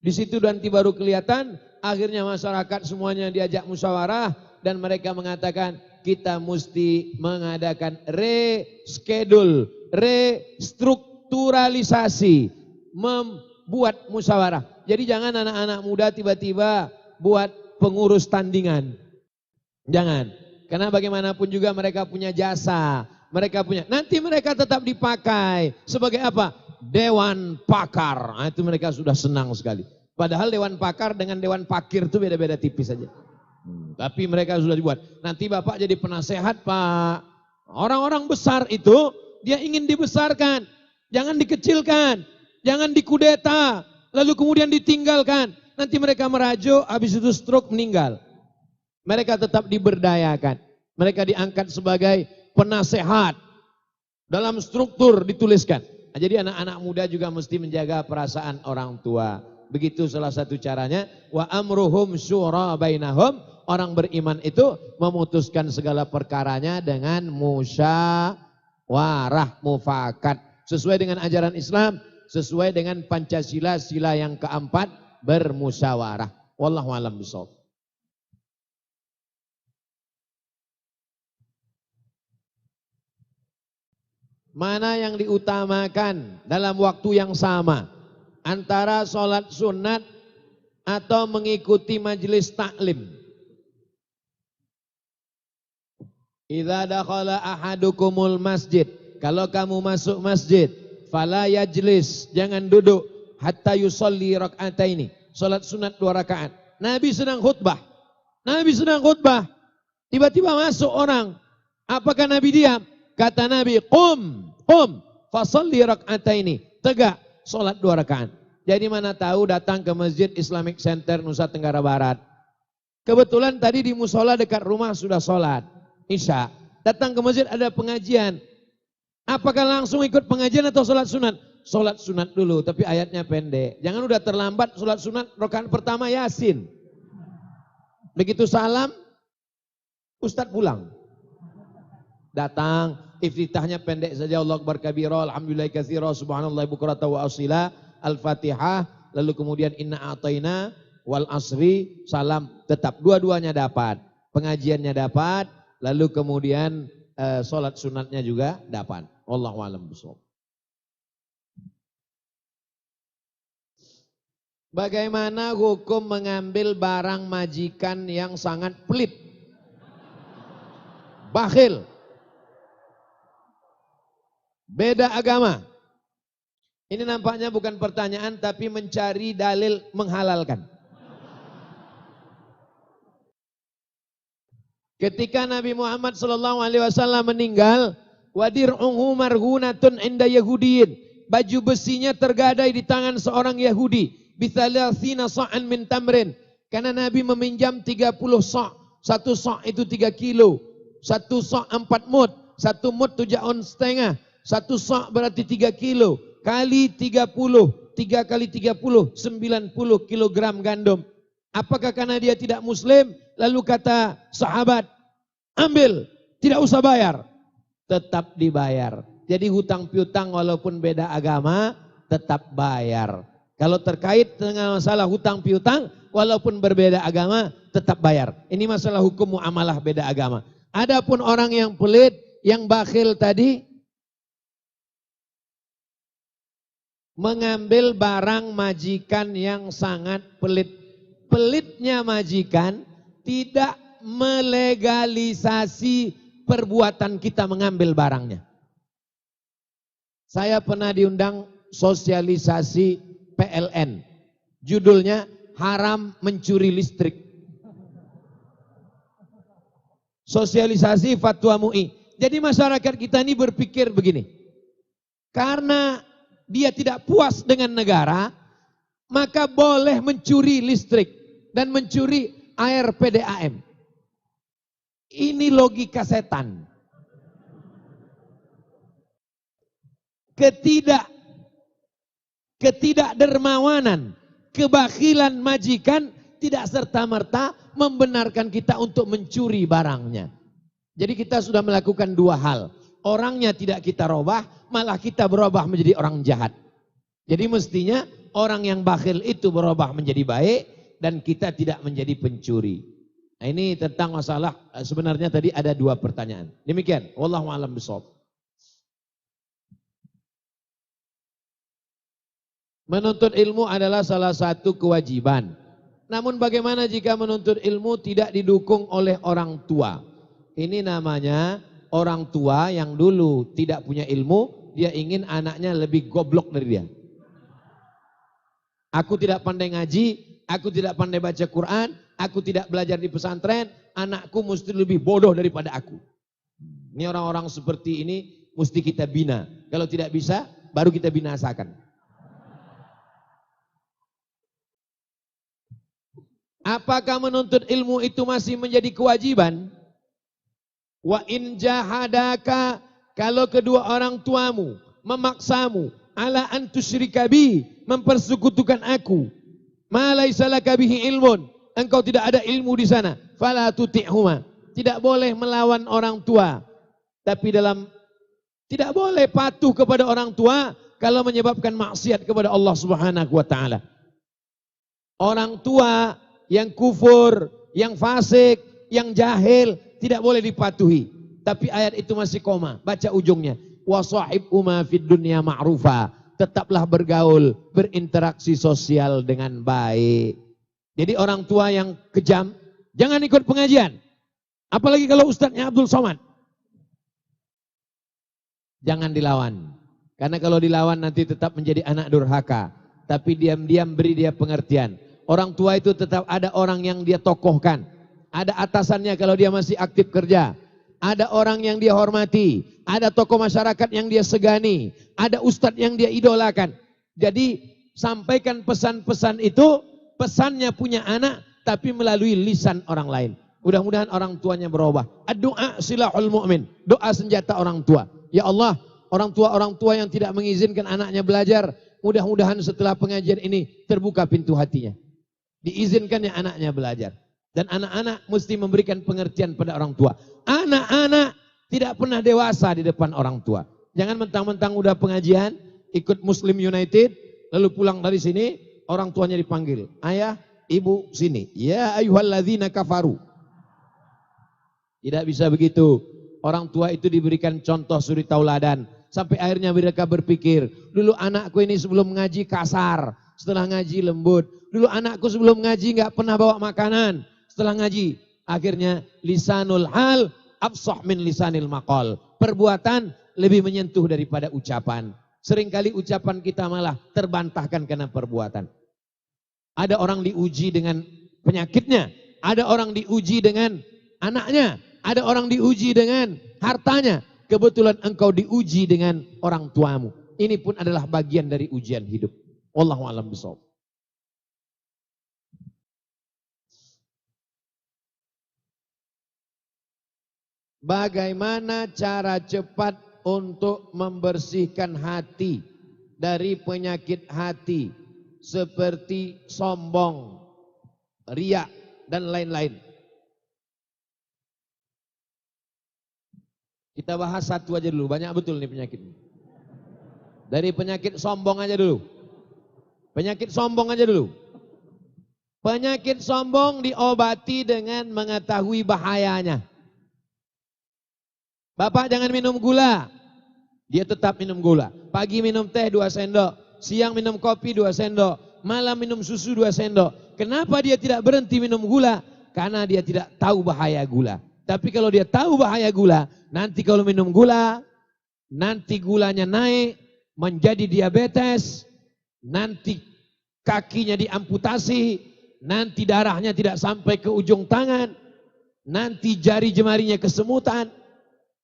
Di situ nanti baru kelihatan, akhirnya masyarakat semuanya diajak musyawarah dan mereka mengatakan kita mesti mengadakan reschedule, restrukturalisasi, membuat musyawarah. Jadi jangan anak-anak muda tiba-tiba buat pengurus tandingan. Jangan. Karena bagaimanapun juga mereka punya jasa. Nanti mereka tetap dipakai. Sebagai apa? Dewan pakar. Nah, itu mereka sudah senang sekali. Padahal dewan pakar dengan dewan pakir itu beda-beda tipis saja. Tapi mereka sudah dibuat. Nanti Bapak jadi penasehat, Pak. Orang-orang besar itu dia ingin dibesarkan. Jangan dikecilkan. Jangan dikudeta. Lalu kemudian ditinggalkan. Nanti mereka merajuk, habis itu stroke, meninggal. Mereka tetap diberdayakan. Mereka diangkat sebagai penasehat. Dalam struktur dituliskan. Nah, jadi anak-anak muda juga mesti menjaga perasaan orang tua. Begitu salah satu caranya. Wa amruhum syura bainahum. Orang beriman itu memutuskan segala perkaranya dengan musyawarah, mufakat. Sesuai dengan ajaran Islam, sesuai dengan Pancasila, sila yang keempat. Bermusyawarah. Wallahu a'lam bishawab. Mana yang diutamakan dalam waktu yang sama antara sholat sunat atau mengikuti majelis taklim? Idza dakhala ahadukumul masjid, kalau kamu masuk masjid, fala yajlis, jangan duduk hatta yusolli rak'ataini, salat sunat 2 rakaat. Nabi sedang khutbah. Tiba-tiba masuk orang. Apakah Nabi diam? Kata Nabi, qum, fasalli rak'ataini. Tegak, salat 2 rakaat. Jadi mana tahu datang ke Masjid Islamic Center Nusa Tenggara Barat. Kebetulan tadi di musola dekat rumah sudah salat Isya. Datang ke masjid ada pengajian. Apakah langsung ikut pengajian atau salat sunat? Sholat sunat dulu, tapi ayatnya pendek. Jangan udah terlambat sholat sunat, rakaat pertama Yasin. Begitu salam, Ustadz pulang. Datang, iftitahnya pendek saja. Allahu Akbar kabira, alhamdulillah katsira, subhanallah bukrata wa asila, al-fatihah, lalu kemudian inna a'taina, wal asri, salam. Tetap, dua-duanya dapat. Pengajiannya dapat, lalu kemudian sholat sunatnya juga dapat. Wallahu a'lam bishawab. Bagaimana hukum mengambil barang majikan yang sangat pelit, bakhil, beda agama? Ini nampaknya bukan pertanyaan tapi mencari dalil menghalalkan. Ketika Nabi Muhammad SAW meninggal, wadir'uhu marhunatun inda Yahudiyin, baju besinya tergadai di tangan seorang Yahudi. Bithalathina sa'an min tamrin. Karena Nabi meminjam 30 sa'. 1 sa' itu 3 kilo. 1 sa' 4 mud. 1 mud 7 ons setengah. 1 sa' berarti 3 kilo. Kali 30. 3 kali 30. 90 kilogram gandum. Apakah karena dia tidak muslim? Lalu kata sahabat, ambil. Tidak usah bayar. Tetap dibayar. Jadi hutang piutang walaupun beda agama, tetap bayar. Kalau terkait dengan masalah hutang piutang, walaupun berbeda agama, tetap bayar. Ini masalah hukum muamalah beda agama. Adapun orang yang pelit, yang bakhil tadi, mengambil barang majikan yang sangat pelit. Pelitnya majikan tidak melegalisasi perbuatan kita mengambil barangnya. Saya pernah diundang sosialisasi PLN. Judulnya haram mencuri listrik. sosialisasi fatwa MUI. Jadi masyarakat kita ini berpikir begini, karena dia tidak puas dengan negara, maka boleh mencuri listrik dan mencuri air PDAM. Ini logika setan. Ketidakdermawanan, kebakhilan majikan tidak serta-merta membenarkan kita untuk mencuri barangnya. Jadi kita sudah melakukan dua hal. Orangnya tidak kita robah, malah kita berubah menjadi orang jahat. Jadi mestinya orang yang bakhil itu berubah menjadi baik dan kita tidak menjadi pencuri. Nah, ini tentang masalah, sebenarnya tadi ada dua pertanyaan. Demikian, wallahu a'lam bishawab. Menuntut ilmu adalah salah satu kewajiban. Namun bagaimana jika menuntut ilmu tidak didukung oleh orang tua? Ini namanya orang tua yang dulu tidak punya ilmu, dia ingin anaknya lebih goblok dari dia. Aku tidak pandai ngaji, aku tidak pandai baca Quran, aku tidak belajar di pesantren, anakku mesti lebih bodoh daripada aku. Ini orang-orang seperti ini mesti kita bina. Kalau tidak bisa, baru kita binasakan. Apakah menuntut ilmu itu masih menjadi kewajiban? Wa in jahadaka, kalau kedua orang tuamu memaksamu ala an tusyrika bi, mempersekutukan aku, ma laisa laka bihi ilmun, engkau tidak ada ilmu di sana, fala tuti'huma, tidak boleh melawan orang tua. Tapi tidak boleh patuh kepada orang tua kalau menyebabkan maksiat kepada Allah Subhanahu wa taala. Orang tua yang kufur, yang fasik, yang jahil tidak boleh dipatuhi. Tapi ayat itu masih koma, baca ujungnya. Wa sahibhuma fid dunya ma'rufa, tetaplah bergaul, berinteraksi sosial dengan baik. Jadi orang tua yang kejam jangan ikut pengajian. Apalagi kalau ustadznya Abdul Somad. Jangan dilawan. Karena kalau dilawan nanti tetap menjadi anak durhaka. Tapi diam-diam beri dia pengertian. Orang tua itu tetap ada orang yang dia tokohkan. Ada atasannya kalau dia masih aktif kerja. Ada orang yang dia hormati. Ada tokoh masyarakat yang dia segani. Ada ustadz yang dia idolakan. Jadi sampaikan pesan-pesan itu, pesannya punya anak, tapi melalui lisan orang lain. Mudah-mudahan orang tuanya berubah. Ad-du'a silahul mu'min. Doa senjata orang tua. Ya Allah, orang tua yang tidak mengizinkan anaknya belajar, mudah-mudahan setelah pengajian ini terbuka pintu hatinya. Diizinkannya anaknya belajar. Dan anak-anak mesti memberikan pengertian pada orang tua. Anak-anak tidak pernah dewasa di depan orang tua. Jangan mentang-mentang udah pengajian, ikut Muslim United, lalu pulang dari sini, orang tuanya dipanggil. Ayah, ibu, sini. Ya ayyuhalladzina kafaru. Tidak bisa begitu. Orang tua itu diberikan contoh suri tauladan. Sampai akhirnya mereka berpikir, dulu anakku ini sebelum ngaji kasar, setelah ngaji lembut. Dulu anakku sebelum ngaji nggak pernah bawa makanan, setelah ngaji akhirnya lisanul hal afsah min lisanil maqal. Perbuatan lebih menyentuh daripada ucapan. Seringkali ucapan kita malah terbantahkan karena perbuatan. Ada orang diuji dengan penyakitnya, ada orang diuji dengan anaknya, ada orang diuji dengan hartanya. Kebetulan engkau diuji dengan orang tuamu. Ini pun adalah bagian dari ujian hidup. Wallahu a'lam bishawab. Bagaimana cara cepat untuk membersihkan hati dari penyakit hati seperti sombong, riya dan lain-lain? Kita bahas satu aja dulu, banyak betul nih penyakit. Dari penyakit sombong aja dulu. Penyakit sombong aja dulu. Penyakit sombong diobati dengan mengetahui bahayanya. Bapak jangan minum gula. Dia tetap minum gula. Pagi minum teh 2 sendok. Siang minum kopi 2 sendok. Malam minum susu 2 sendok. Kenapa dia tidak berhenti minum gula? Karena dia tidak tahu bahaya gula. Tapi kalau dia tahu bahaya gula, nanti kalau minum gula, nanti gulanya naik, menjadi diabetes, nanti kakinya diamputasi, nanti darahnya tidak sampai ke ujung tangan. nanti jari jemarinya kesemutan.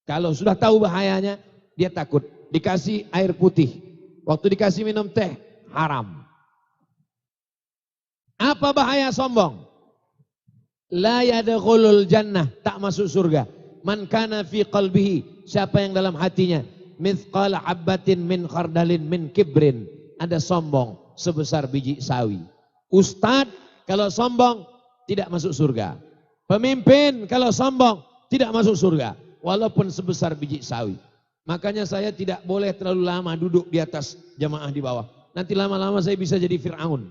Kalau sudah tahu bahayanya, dia takut. Dikasih air putih, waktu dikasih minum teh, haram. Apa bahaya sombong? La yadkhulul jannah, tak masuk surga. Man kana fi qalbihi, siapa yang dalam hatinya mithqala habbatin min khardalin min kibrin, ada sombong sebesar biji sawi. Ustadz kalau sombong tidak masuk surga. Pemimpin kalau sombong tidak masuk surga, walaupun sebesar biji sawi. Makanya saya tidak boleh terlalu lama duduk di atas, jamaah di bawah. Nanti lama-lama saya bisa jadi Fir'aun.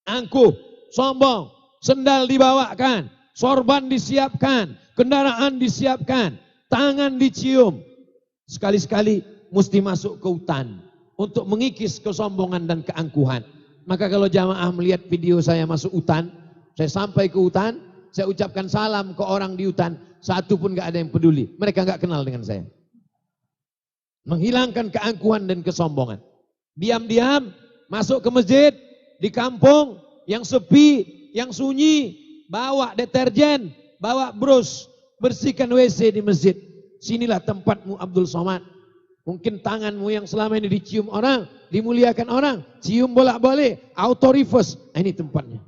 Angkuh, sombong, sendal dibawakan, sorban disiapkan, kendaraan disiapkan, tangan dicium. Sekali-sekali mesti masuk ke hutan untuk mengikis kesombongan dan keangkuhan. Maka kalau jamaah melihat video saya masuk hutan, saya sampai ke hutan, saya ucapkan salam ke orang di hutan, satu pun gak ada yang peduli. Mereka gak kenal dengan saya. Menghilangkan keangkuhan dan kesombongan. Diam-diam masuk ke masjid, di kampung yang sepi, yang sunyi, bawa deterjen, bawa brush, bersihkan WC di masjid. Sinilah tempatmu Abdul Somad. Mungkin tanganmu yang selama ini dicium orang, dimuliakan orang, cium bolak-balik, auto reverse. Ini tempatnya.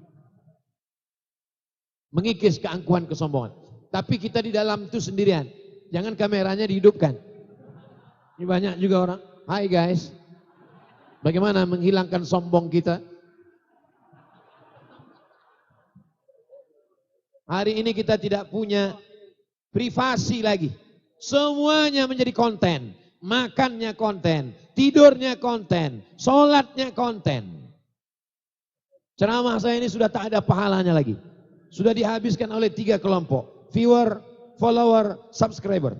Mengikis keangkuhan kesombongan. Tapi kita di dalam itu sendirian. Jangan kameranya dihidupkan. Ini banyak juga orang. Hai guys. Bagaimana menghilangkan sombong kita? Hari ini kita tidak punya privasi lagi. Semuanya menjadi konten. Makannya konten, tidurnya konten, sholatnya konten. Ceramah saya ini sudah tak ada pahalanya lagi. Sudah dihabiskan oleh 3 kelompok. Viewer, follower, subscriber.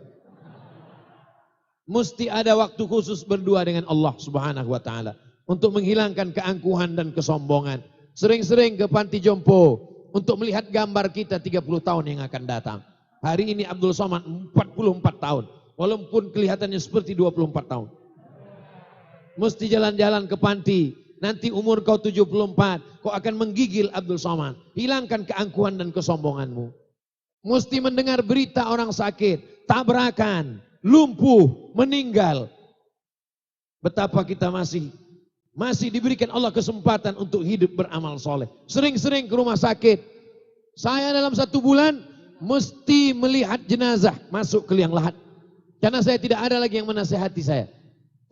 Mesti ada waktu khusus berdua dengan Allah Subhanahu wa ta'ala. Untuk menghilangkan keangkuhan dan kesombongan. Sering-sering ke panti jompo. Untuk melihat gambar kita 30 tahun yang akan datang. Hari ini Abdul Somad 44 tahun. Walaupun kelihatannya seperti 24 tahun. Mesti jalan-jalan ke panti. Nanti umur kau 74. Kau akan menggigil Abdul Somad. Hilangkan keangkuhan dan kesombonganmu. Mesti mendengar berita orang sakit. Tabrakan. Lumpuh. Meninggal. Betapa kita masih diberikan Allah kesempatan untuk hidup beramal soleh. Sering-sering ke rumah sakit. Saya dalam 1 bulan mesti melihat jenazah masuk ke liang lahat. Karena saya tidak ada lagi yang menasihati saya.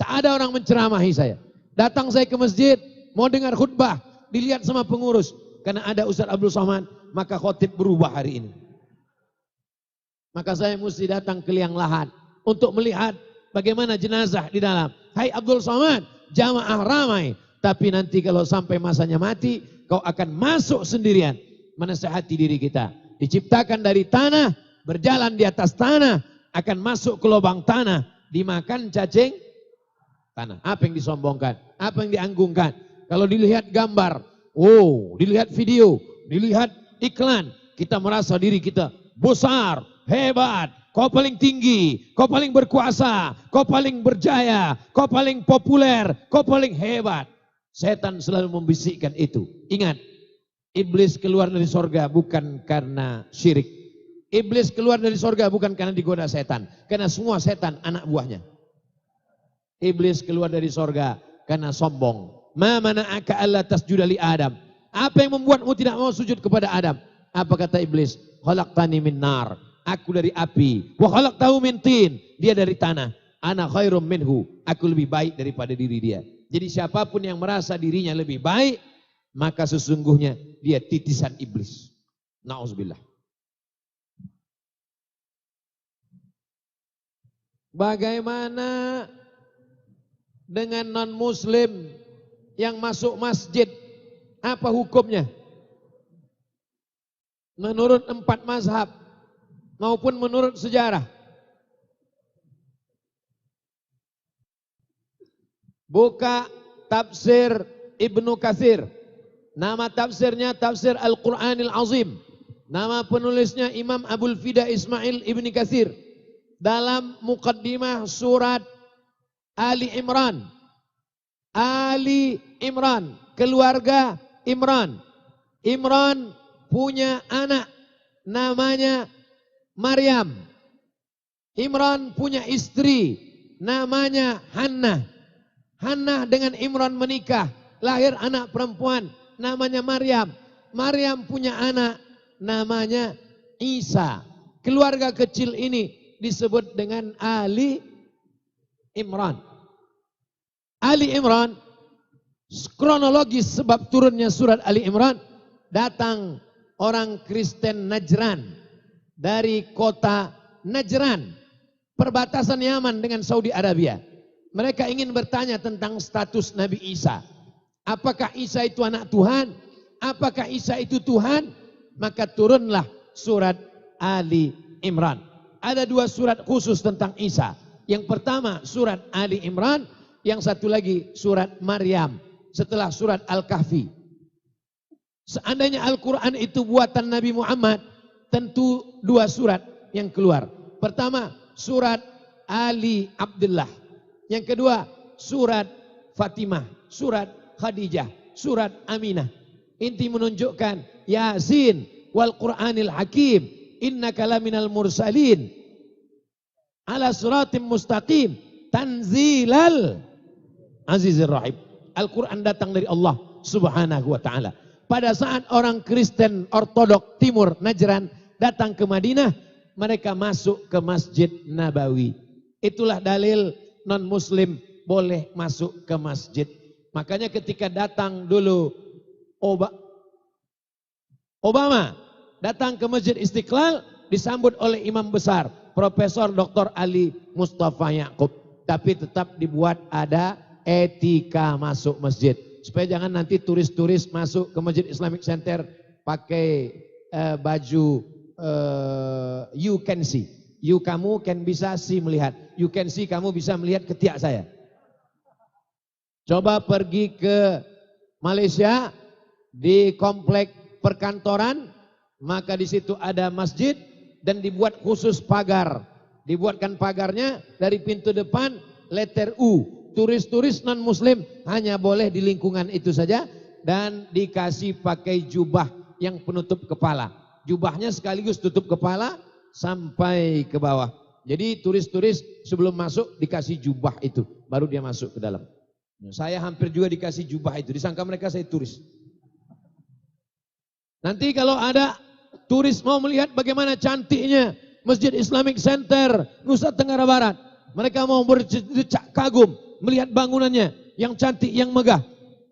Tak ada orang menceramahi saya. Datang saya ke masjid, mau dengar khutbah, dilihat sama pengurus. Karena ada Ustaz Abdul Somad, maka khotib berubah hari ini. Maka saya mesti datang ke liang lahat untuk melihat bagaimana jenazah di dalam. Hai Abdul Somad, jamaah ramai. Tapi nanti kalau sampai masanya mati, kau akan masuk sendirian. Menasihati diri kita. Diciptakan dari tanah, berjalan di atas tanah, akan masuk ke lubang tanah, dimakan cacing tanah. Apa yang disombongkan? Apa yang dianggungkan? Kalau dilihat gambar, dilihat video, dilihat iklan, kita merasa diri kita besar, hebat, kau paling tinggi, kau paling berkuasa, kau paling berjaya, kau paling populer, kau paling hebat. Setan selalu membisikkan itu. Ingat, iblis keluar dari sorga bukan karena syirik. Iblis keluar dari sorga bukan karena digoda setan. Karena semua setan anak buahnya. Iblis keluar dari sorga karena sombong. Ma mana'aka alla tasjuda li Adam. Apa yang membuatmu tidak mau sujud kepada Adam? Apa kata iblis? Khalaqtani min nar. Aku dari api. Wa khalaqtahu min tin. Dia dari tanah. Ana khairum minhu. Aku lebih baik daripada diri dia. Jadi siapapun yang merasa dirinya lebih baik, maka sesungguhnya dia titisan iblis. Na'udzubillah. Bagaimana dengan non-muslim yang masuk masjid? Apa hukumnya? Menurut 4 mazhab maupun menurut sejarah. Buka tafsir Ibnu Katsir. Nama tafsirnya tafsir Al-Quranil Azim. Nama penulisnya Imam Abul Fida Ismail Ibni Katsir. Dalam mukaddimah surat Ali Imran. Ali Imran, keluarga Imran. Imran punya anak namanya Maryam. Imran punya istri namanya Hannah. Hannah dengan Imran menikah, lahir anak perempuan namanya Maryam. Maryam punya anak namanya Isa. Keluarga kecil ini disebut dengan Ali Imran. Ali Imran, kronologis sebab turunnya surat Ali Imran, datang orang Kristen Najran dari kota Najran, perbatasan Yaman dengan Saudi Arabia. Mereka ingin bertanya tentang status Nabi Isa. Apakah Isa itu anak Tuhan? Apakah Isa itu Tuhan? Maka turunlah surat Ali Imran. Ada 2 surat khusus tentang Isa. Yang pertama surat Ali Imran, yang satu lagi surat Maryam setelah surat Al-Kahfi. Seandainya Al-Quran itu buatan Nabi Muhammad, tentu 2 surat yang keluar. Pertama surat Ali Abdullah. Yang kedua surat Fatimah, surat Khadijah, surat Aminah. Inti menunjukkan Yasin wal Qur'anil Hakim innaka laminal mursalin ala siratim mustaqim tanzilal azizir rahim. Al-Quran datang dari Allah subhanahu wa ta'ala. Pada saat orang Kristen Ortodok Timur Najran datang ke Madinah, mereka masuk ke Masjid Nabawi. Itulah dalil non-muslim boleh masuk ke masjid. Makanya ketika datang dulu Obama datang ke Masjid Istiqlal, disambut oleh imam besar Profesor Dr. Ali Mustafa Yaakob. Tapi tetap dibuat ada etika masuk masjid. Supaya jangan nanti turis-turis masuk ke Masjid Islamic Center pakai baju you can see. You kamu can bisa see melihat. You can see kamu bisa melihat ketiak saya. Coba pergi ke Malaysia di komplek perkantoran, maka di situ ada masjid dan dibuat khusus pagar. Dibuatkan pagarnya dari pintu depan letter U. Turis-turis non-muslim hanya boleh di lingkungan itu saja dan dikasih pakai jubah yang penutup kepala. Jubahnya sekaligus tutup kepala sampai ke bawah. Jadi turis-turis sebelum masuk dikasih jubah itu, baru dia masuk ke dalam. Saya hampir juga dikasih jubah itu, disangka mereka saya turis. Nanti kalau ada turis mau melihat bagaimana cantiknya Masjid Islamic Center Nusa Tenggara Barat, mereka mau berdecak kagum melihat bangunannya yang cantik, yang megah,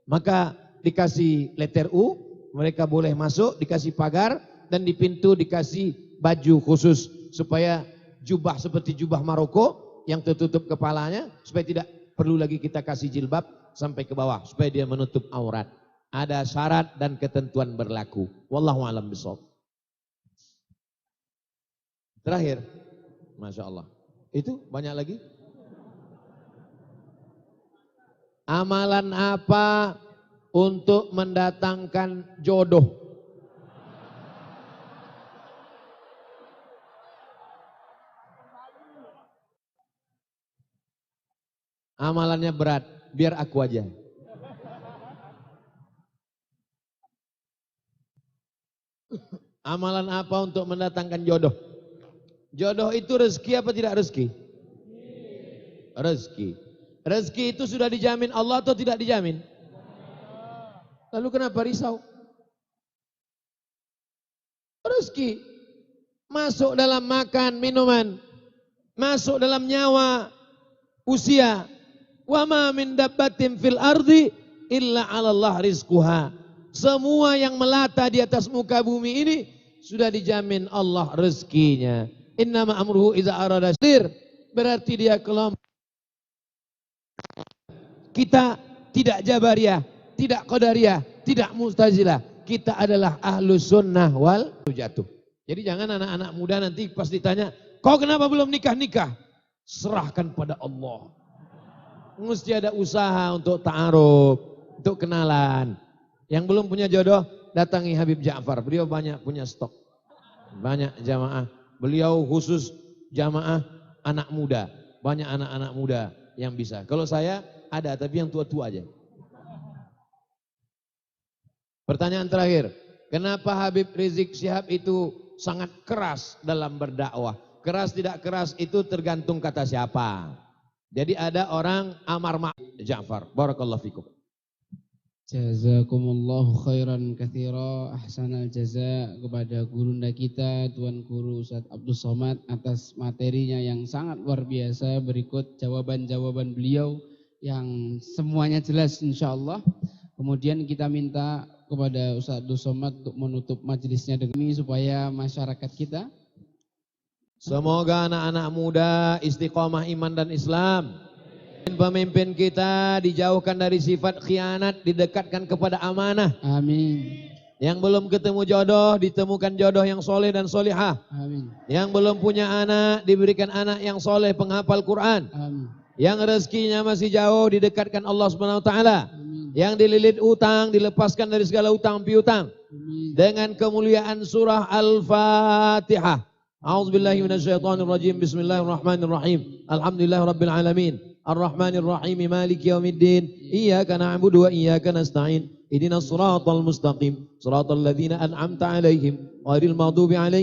maka dikasih letter U, mereka boleh masuk, dikasih pagar dan di pintu dikasih baju khusus supaya jubah seperti jubah Maroko yang tertutup kepalanya, supaya tidak perlu lagi kita kasih jilbab sampai ke bawah, supaya dia menutup aurat. Ada syarat dan ketentuan berlaku. Wallahu a'lam bishawab. Terakhir, Masya Allah. Itu banyak lagi. Amalan apa untuk mendatangkan jodoh? Amalannya berat, biar aku aja. Amalan apa untuk mendatangkan jodoh? Jodoh itu rezeki apa tidak rezeki? Rezeki. Rezeki itu sudah dijamin Allah atau tidak dijamin? Lalu kenapa risau? Rezeki masuk dalam makan, minuman, masuk dalam nyawa, usia. Wa ma min dabbatin fil ardi illa 'ala Allah rizquha. Semua yang melata di atas muka bumi ini sudah dijamin Allah rezekinya. Innama amruhu idza arada syir, berarti dia kelompok. Kita tidak Jabariyah, tidak Qadariyah, tidak Mu'tazilah. Kita adalah Ahlus Sunnah wal Jatuh. Jadi jangan anak-anak muda nanti pas ditanya, kau kenapa belum nikah-nikah? Serahkan pada Allah. Mesti ada usaha untuk ta'aruf, untuk kenalan. Yang belum punya jodoh, datangi Habib Ja'far. Beliau banyak punya stok. Banyak jamaah. Beliau khusus jamaah anak muda. Banyak anak-anak muda yang bisa. Kalau saya ada, tapi yang tua-tua aja. Pertanyaan terakhir. Kenapa Habib Rizik Syihab itu sangat keras dalam berdakwah. Keras tidak keras itu tergantung kata siapa. Jadi ada orang amar ma'ruf. Ja'far, barakallahu fikum. Jazakumullahu khairan katsira, ahsanal jaza kepada gurunda kita Tuan Guru Ustadz Abdul Somad atas materinya yang sangat luar biasa. Berikut jawaban-jawaban beliau yang semuanya jelas insyaallah. Kemudian kita minta kepada Ustadz Abdul Somad untuk menutup majelisnya dengan ini supaya masyarakat kita, semoga anak-anak muda istiqomah iman dan Islam. Pemimpin kita dijauhkan dari sifat khianat, didekatkan kepada amanah. amin. Yang belum ketemu jodoh, ditemukan jodoh yang soleh dan solihah. Amin. Yang belum punya anak, diberikan anak yang soleh penghafal Quran. Amin. Yang rezekinya masih jauh, didekatkan Allah Subhanahu Wa Taala. Amin. Yang dililit utang, dilepaskan dari segala utang piutang. Amin. Dengan kemuliaan surah Al-Fatihah. A'udzubillahi minasyaitonirrajim. Bismillahirrahmanirrahim. Alhamdulillahirabbil alamin. Ar-Rahmanir-Rahim. Maliki yaumiddin. Iyyaka na'budu wa iyyaka nasta'in. Ihdinas siratal mustaqim. Siratal ladzina an'amta 'alaihim ghairil maghdubi 'alaihim